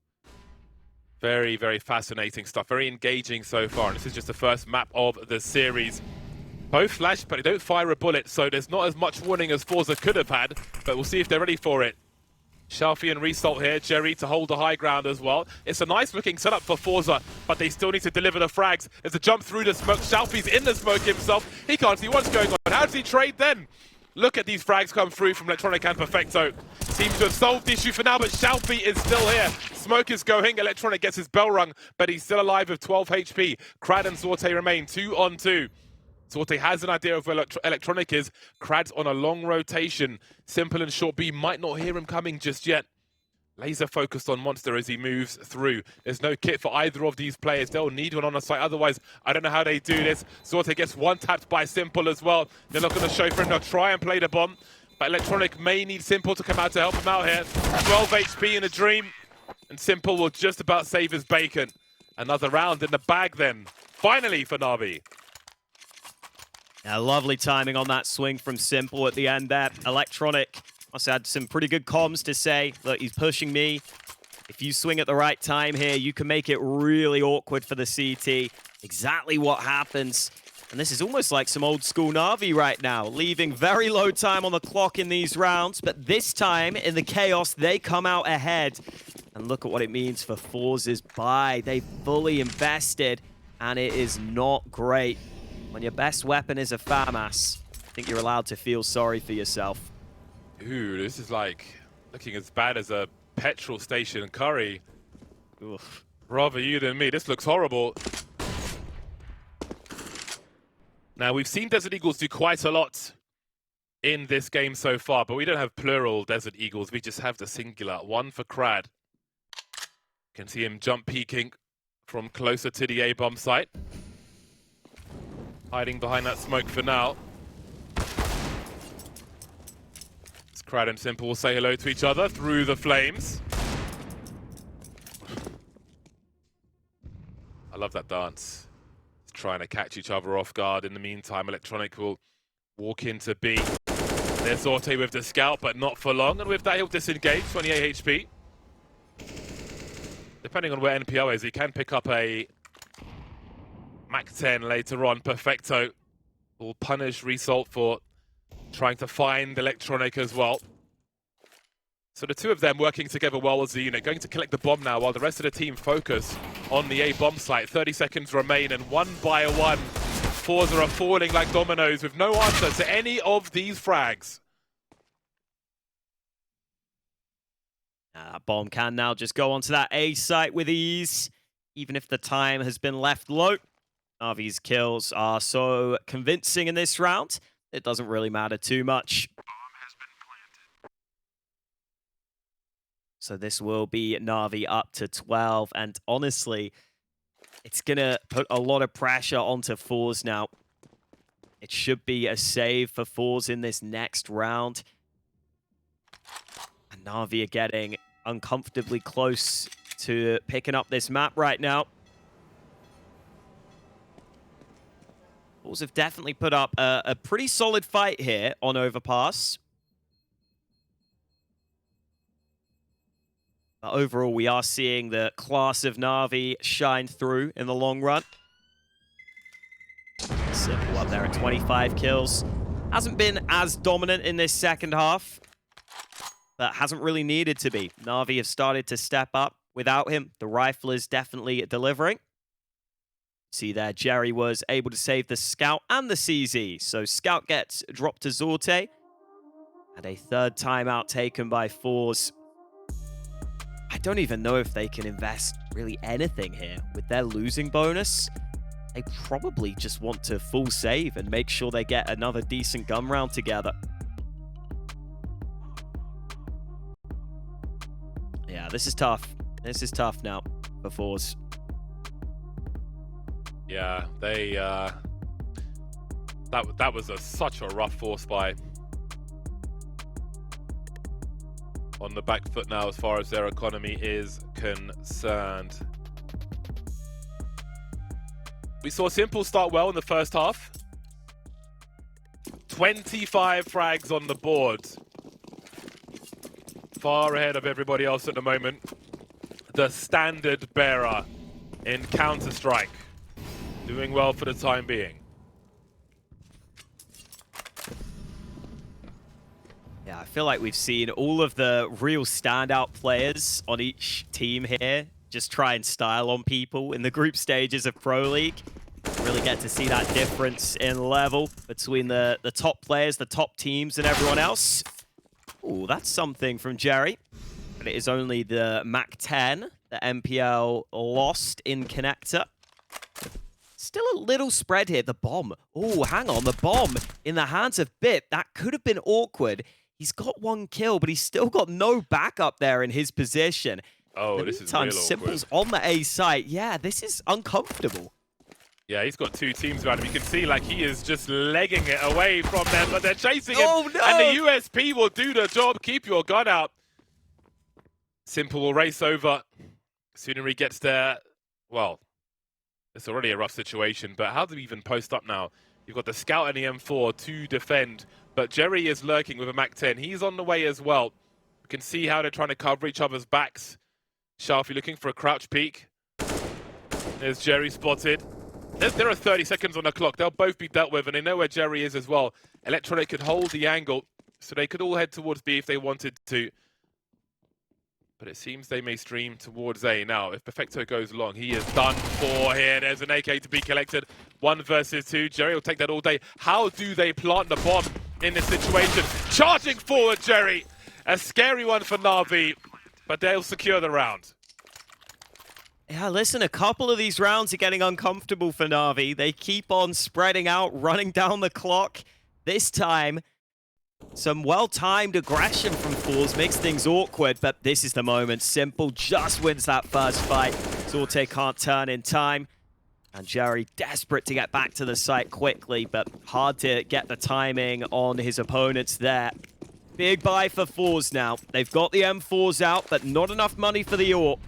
Very, very fascinating stuff. Very engaging so far, and this is just the first map of the series. Both flash, but they don't fire a bullet, so there's not as much warning as forZe could have had, but we'll see if they're ready for it. Shelfie and Result here, Jerry to hold the high ground as well. It's a nice looking setup for forZe, but they still need to deliver the frags. There's a jump through the smoke. Shelfie's in the smoke himself. He can't see what's going on. How does he trade then? Look at these frags come through from Electronic and Perfecto. Seems to have solved the issue for now, but Shelfie is still here. Smoke is going. Electronic gets his bell rung, but he's still alive with 12 HP. Krad and zorte remain 2 on 2. zorte has an idea of where Electronic is. Krad's on a long rotation. Simple and short B might not hear him coming just yet. Laser focused on Monster as he moves through. There's no kit for either of these players. They'll need one on the site. Otherwise, I don't know how they do this. zorte gets one tapped by Simple as well. They're not going to show for him. They'll try and play the bomb. But Electronic may need Simple to come out to help him out here. 12 HP in a dream. And Simple will just about save his bacon. Another round in the bag then. Finally for NaVi. Yeah, lovely timing on that swing from Simple at the end there. Electronic must have had some pretty good comms to say, look, he's pushing me. If you swing at the right time here, you can make it really awkward for the CT. Exactly what happens. And this is almost like some old school NaVi right now, leaving very low time on the clock in these rounds. But this time, in the chaos, they come out ahead. And look at what it means for forZe's buy. They fully invested, and it is not great. When your best weapon is a FAMAS, I think you're allowed to feel sorry for yourself. Ooh, this is like looking as bad as a petrol station curry. Oof. Rather you than me. This looks horrible. Now, we've seen Desert Eagles do quite a lot in this game so far, but we don't have plural Desert Eagles. We just have the singular. One for Krad. You can see him jump peeking from closer to the A-bomb site. Hiding behind that smoke for now. Krad and Simple will say hello to each other through the flames. I love that dance. It's trying to catch each other off guard. In the meantime, Electronic will walk into B. There's zorte with the scout, but not for long. And with that, he'll disengage, 28 HP. Depending on where NPO is, he can pick up a Mac 10 later on. Perfecto will punish Result for trying to find Electronic as well. So the two of them working together well as a unit, going to collect the bomb now while the rest of the team focus on the A-bomb site. 30 seconds remain, and one by one, forZe are falling like dominoes with no answer to any of these frags. That bomb can now just go onto that A site with ease, even if the time has been left low. NaVi's kills are so convincing in this round, it doesn't really matter too much. So this will be NaVi up to 12, and honestly, it's going to put a lot of pressure onto forZe now. It should be a save for forZe in this next round. And NaVi are getting uncomfortably close to picking up this map right now. forZe have definitely put up a pretty solid fight here on Overpass. But overall, we are seeing the class of NaVi shine through in the long run. Simple up there at 25 kills. Hasn't been as dominant in this second half, but hasn't really needed to be. NaVi have started to step up without him. The rifle is definitely delivering. See there, Jerry was able to save the Scout and the CZ. So Scout gets dropped to zorte. And a third timeout taken by forZe. I don't even know if they can invest really anything here. With their losing bonus, they probably just want to full save and make sure they get another decent gun round together. Yeah, this is tough. This is tough now for forZe. Yeah, they that was such a rough force buy. on the back foot now as far as their economy is concerned. We saw Simple start well in the first half. 25 frags on the board. Far ahead of everybody else at the moment. The standard bearer in Counter-Strike. Doing well for the time being. Yeah, I feel like we've seen all of the real standout players on each team here just try and style on people in the group stages of Pro League. Really get to see that difference in level between the top players, the top teams, and everyone else. Ooh, that's something from Jerry. But it is only the MAC-10 that MPL lost in Connector. Still a little spread here. The bomb. Oh, hang on. The bomb in the hands of Bip. That could have been awkward. He's got 1 kill, but he's still got no backup there in his position. Oh, this is real awkward. Simple's on the A site. Yeah, this is uncomfortable. Yeah, he's got 2 teams around him. You can see like he is just legging it away from them, but they're chasing him. Oh, no! And the USP will do the job. Keep your gun out. Simple will race over. Sooner he gets there, well, it's already a rough situation, but how do we even post up now? You've got the Scout and the M4 to defend, but Jerry is lurking with a MAC-10. He's on the way as well. You can see how they're trying to cover each other's backs. Sharfy looking for a crouch peek. There's Jerry spotted. There are 30 seconds on the clock. They'll both be dealt with, and they know where Jerry is as well. Electronic could hold the angle, so they could all head towards B if they wanted to. But it seems they may stream towards A. Now, if Perfecto goes long, he is done for here. There's an AK to be collected. 1 versus 2. Jerry will take that all day. How do they plant the bomb in this situation? Charging forward, Jerry. A scary one for NaVi, but they'll secure the round. Yeah, listen, a couple of these rounds are getting uncomfortable for NaVi. They keep on spreading out, running down the clock. This time, some well-timed aggression from forZe makes things awkward, but this is the moment. Simple just wins that first fight. Zorte can't turn in time. And Jerry desperate to get back to the site quickly, but hard to get the timing on his opponents there. Big buy for forZe now. They've got the M4s out, but not enough money for the AWP.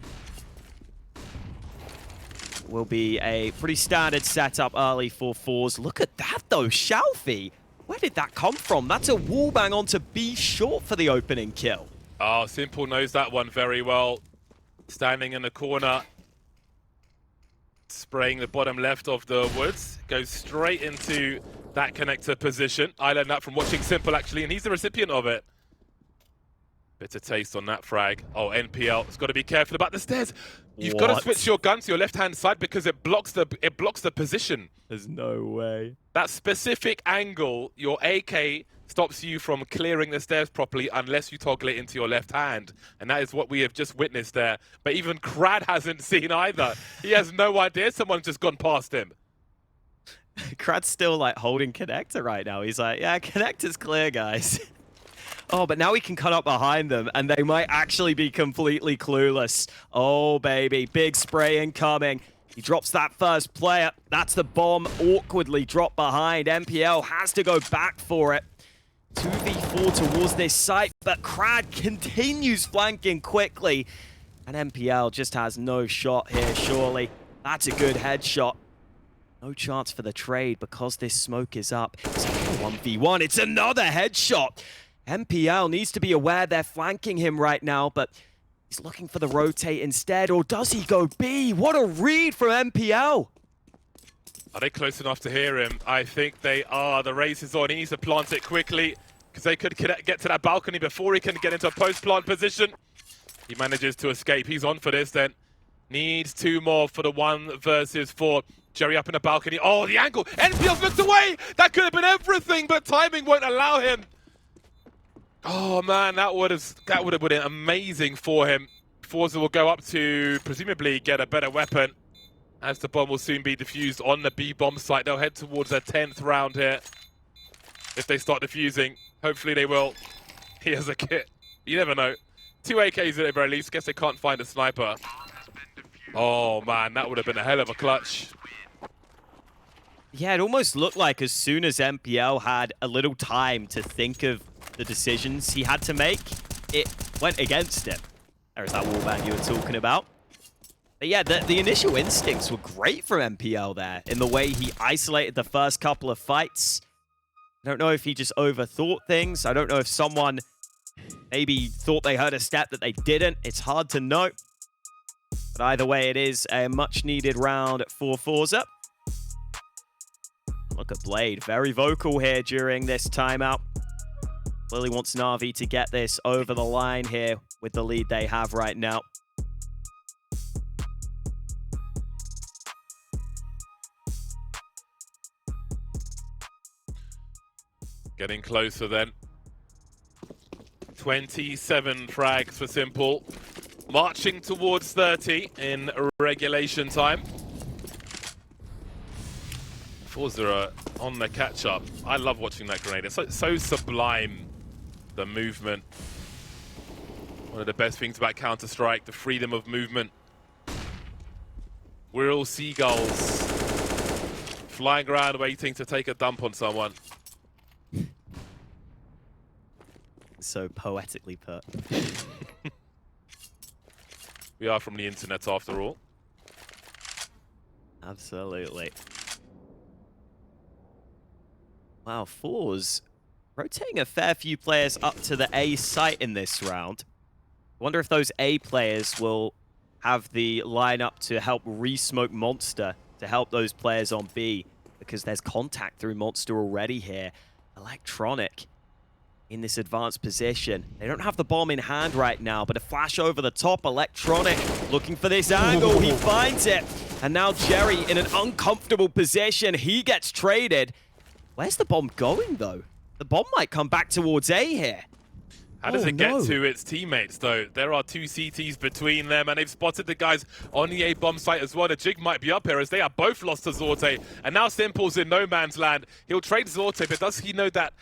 Will be a pretty standard setup early for forZe. Look at that though, Shalfie. Where did that come from? That's a wallbang onto B short for the opening kill. Oh, Simple knows that one very well. Standing in the corner. Spraying the bottom left of the woods. Goes straight into that connector position. I learned that from watching Simple actually, and he's the recipient of it. Bitter taste on that frag. Oh, NPL has got to be careful about the stairs. You've got to switch your gun to your left-hand side because it blocks the position. There's no way. That specific angle, your AK stops you from clearing the stairs properly unless you toggle it into your left hand. And that is what we have just witnessed there. But even Crad hasn't seen either. He has no idea someone's just gone past him. Crad's still like holding connector right now. He's like, yeah, connector's clear, guys. Oh, but now we can cut up behind them, and they might actually be completely clueless. Oh, baby. Big spray incoming. He drops that first player. That's the bomb awkwardly dropped behind. MPL has to go back for it. 2v4 towards this site, but Crad continues flanking quickly. And MPL just has no shot here, surely. That's a good headshot. No chance for the trade because this smoke is up. It's a 1v1. It's another headshot. MPL needs to be aware they're flanking him right now, but he's looking for the rotate instead, or does he go B? What a read from MPL! Are they close enough to hear him? I think they are. The race is on. He needs to plant it quickly because they could get to that balcony before he can get into a post-plant position. He manages to escape. He's on for this then. Needs 2 more for the 1 versus 4. Jerry up in the balcony. Oh, the angle! NPL's looked away! That could have been everything, but timing won't allow him. Oh man, that would have been amazing for him. forZe will go up to presumably get a better weapon as the bomb will soon be defused on the B bomb site. They'll head towards their 10th round here. If they start defusing, hopefully they will. He has a kit. You never know. 2 AKs at the very least. Guess they can't find a sniper. Oh man, that would have been a hell of a clutch. Yeah, it almost looked like as soon as MPL had a little time to think of the decisions he had to make, it went against it. There's that wallbang you were talking about. But yeah, the initial instincts were great from MPL there in the way he isolated the first couple of fights. I don't know if he just overthought things. I don't know if someone maybe thought they heard a step that they didn't. It's hard to know. But either way, it is a much-needed round for forZe. Look at Blade, very vocal here during this timeout. Clearly wants NaVi to get this over the line here with the lead they have right now. Getting closer then. 27 frags for Simple. Marching towards 30 in regulation time. forZe are on the catch-up. I love watching that grenade. It's so sublime, the movement. One of the best things about Counter-Strike, the freedom of movement. We're all seagulls flying around waiting to take a dump on someone. So poetically put. We are from the internet after all. Absolutely. Wow, forZe rotating a fair few players up to the A site in this round. I wonder if those A players will have the lineup to help re-smoke Monster to help those players on B, because there's contact through Monster already here. Electronic in this advanced position. They don't have the bomb in hand right now, but a flash over the top. Electronic looking for this angle. He finds it. And now Jerry in an uncomfortable position. He gets traded. Where's the bomb going, though? The bomb might come back towards A here. How does it get to its teammates, though? There are two CTs between them, and they've spotted the guys on the A bomb site as well. The Jig might be up here, as they are both lost to zorte. And now Simple's in no man's land. He'll trade zorte, but does he know that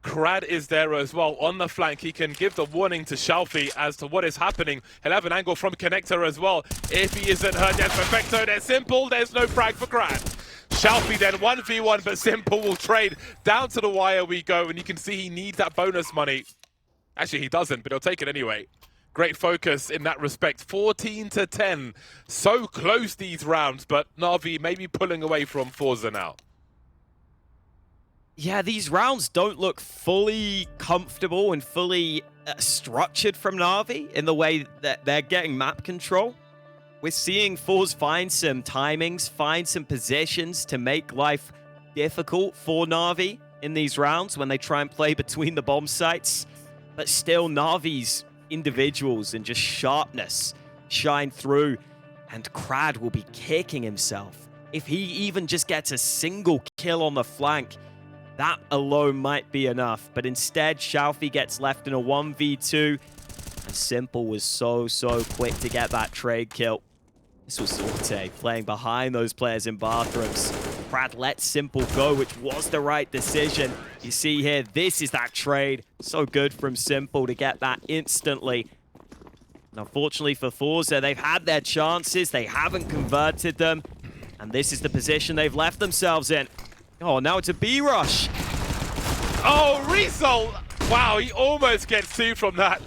Crad is there as well on the flank? He can give the warning to Shalfi as to what is happening. He'll have an angle from Connector as well. If he isn't hurt, there's Perfecto, there's Simple, there's no frag for Crad. Shalfi then 1v1, but Simple will trade. Down to the wire we go, and you can see he needs that bonus money. Actually, he doesn't, but he'll take it anyway. Great focus in that respect. 14-10. So close these rounds, but NaVi maybe pulling away from forZe now. Yeah, these rounds don't look fully comfortable and fully structured from NaVi in the way that they're getting map control. We're seeing forZe find some timings, find some positions to make life difficult for NaVi in these rounds when they try and play between the bomb sites. But still, NaVi's individuals and just sharpness shine through, and Crad will be kicking himself. If he even just gets a single kill on the flank, that alone might be enough. But instead, Shalfi gets left in a 1v2, and Simple was so quick to get that trade kill. This was zorte playing behind those players in bathrooms. Crad lets Simple go, which was the right decision. You see here, this is that trade. So good from Simple to get that instantly. And unfortunately for forZe, they've had their chances. They haven't converted them. And this is the position they've left themselves in. Oh, now it's a B rush. Oh, Rizal! Wow, he almost gets two from that.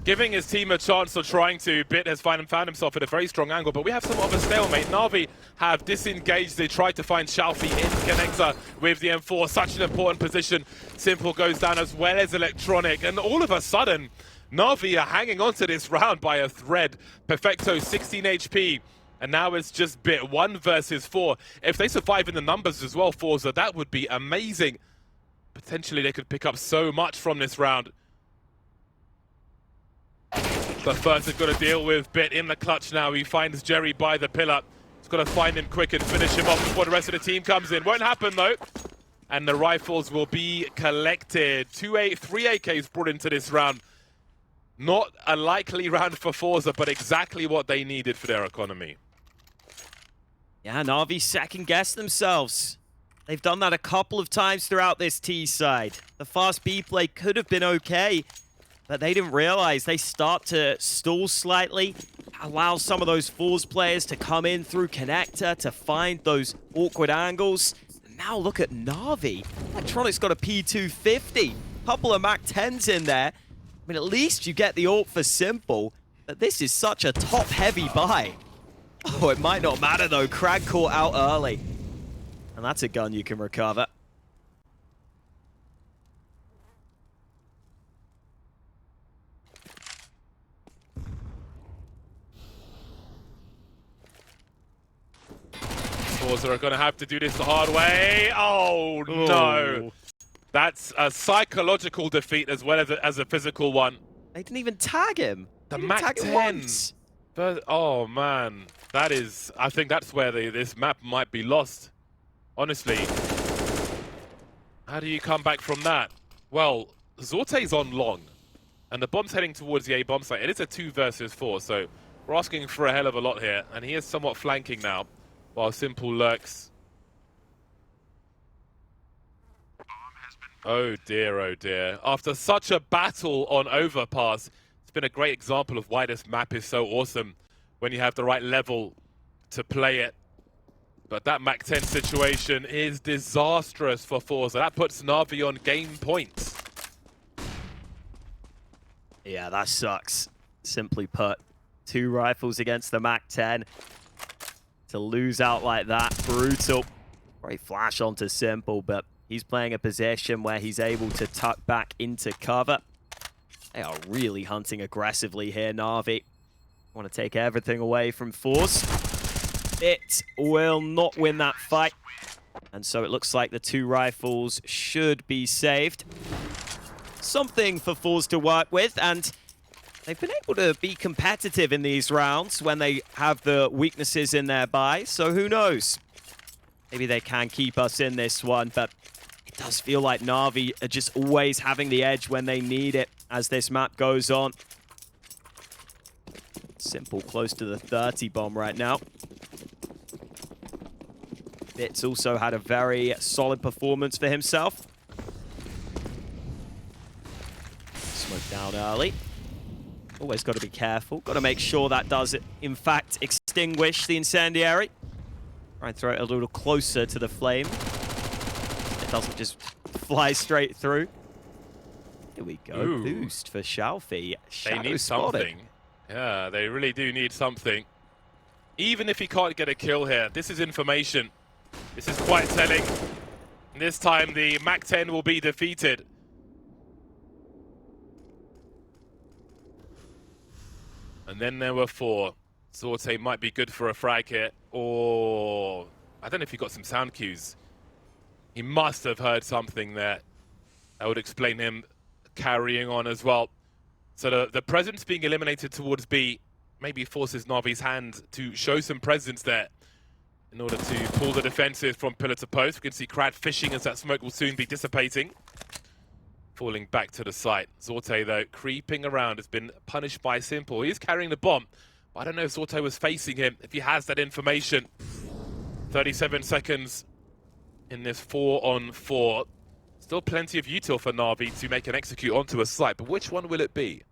Giving his team a chance of trying to. Bit has found himself at a very strong angle, but we have somewhat of a stalemate. NaVi have disengaged. They tried to find Shalfi in Connector with the M4. Such an important position. Simple goes down as well as Electronic. And all of a sudden, NaVi are hanging on to this round by a thread. Perfecto, 16 HP. And now it's just Bit 1 versus 4. If they survive in the numbers as well, forZe, that would be amazing. Potentially they could pick up so much from this round. But first they've got to deal with Bit in the clutch now. He finds Jerry by the pillar. He's got to find him quick and finish him off before the rest of the team comes in. Won't happen though. And the rifles will be collected. 3 AKs brought into this round. Not a likely round for forZe, but exactly what they needed for their economy. Yeah, NaVi second-guessed themselves. They've done that a couple of times throughout this T side. The fast B play could have been okay, but they didn't realize they start to stall slightly, allow some of those forZe players to come in through Connector to find those awkward angles. And now look at NaVi. Electronic's got a P250. Couple of Mac 10s in there. I mean, at least you get the ult for Simple, but this is such a top-heavy buy. Oh, it might not matter, though. Krag caught out early. And that's a gun you can recover. forZe are going to have to do this the hard way. Oh, no. That's a psychological defeat as well as a physical one. They didn't even tag him. The They didn't Mac tag him 10. once. But, oh, man. That is... I think that's where this map might be lost. Honestly. How do you come back from that? Well, Zorte's on long. And the bomb's heading towards the A bomb site. It is a 2 versus 4, so we're asking for a hell of a lot here. And he is somewhat flanking now, while Simple lurks. Oh dear, oh dear. After such a battle on Overpass, it's been a great example of why this map is so awesome when you have the right level to play it. But that Mac 10 situation is disastrous for forZe. That puts NaVi on game points. Yeah, that sucks. Simply put, 2 rifles against the Mac 10. To lose out like that, brutal. Great flash onto Simple, but he's playing a position where he's able to tuck back into cover. They are really hunting aggressively here, NaVi. Want to take everything away from forZe. It will not win that fight. And so it looks like the 2 rifles should be saved. Something for forZe to work with, and they've been able to be competitive in these rounds when they have the weaknesses in their buy, so who knows? Maybe they can keep us in this one, but it does feel like NaVi are just always having the edge when they need it as this map goes on. Simple close to the 30 bomb right now. Bits also had a very solid performance for himself. Smoke down early. Always got to be careful. Got to make sure that does, in fact, extinguish the incendiary. Try and throw it a little closer to the flame. It doesn't just fly straight through. Here we go. Ooh. Boost for Shalfie. They need something. Yeah, they really do need something. Even if he can't get a kill here, this is information. This is quite telling. This time the Mac 10 will be defeated. And then there were 4. zorte might be good for a frag here. Or I don't know if he got some sound cues. He must have heard something there. That would explain him carrying on as well. So the presence being eliminated towards B maybe forces NaVi's hand to show some presence there in order to pull the defensive from pillar to post. We can see Krad fishing as that smoke will soon be dissipating. Falling back to the site. zorte, though, creeping around, has been punished by Simple. He's carrying the bomb, but I don't know if zorte was facing him, if he has that information. 37 seconds in this 4-on-4. Still plenty of util for NaVi to make an execute onto a site, but which one will it be?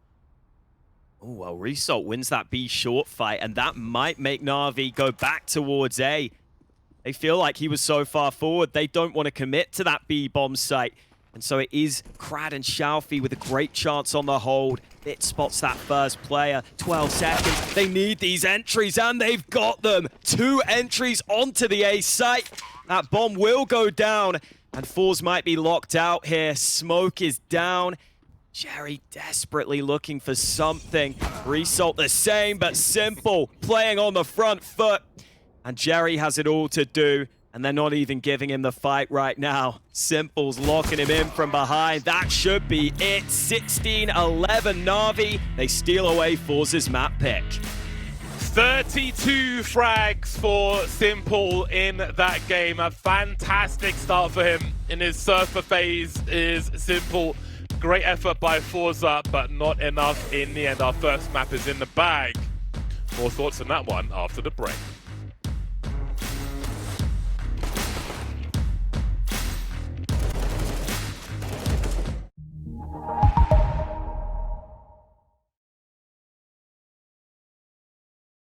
Oh, well, Result wins that B short fight, and that might make NaVi go back towards A. They feel like he was so far forward, they don't want to commit to that B bomb site. And so it is Krad and Shalfie with a great chance on the hold. It spots that first player. 12 seconds. They need these entries, and they've got them. 2 entries onto the A site. That bomb will go down, and forZe might be locked out here. Smoke is down. Jerry desperately looking for something. Result the same, but Simple playing on the front foot. And Jerry has it all to do. And they're not even giving him the fight right now. Simple's locking him in from behind. That should be it. 16-11 NaVi. They steal away forZe's map pick. 32 frags for Simple in that game. A fantastic start for him in his surfer phase is Simple. Great effort by forZe, but not enough in the end. Our first map is in the bag. More thoughts on that one after the break.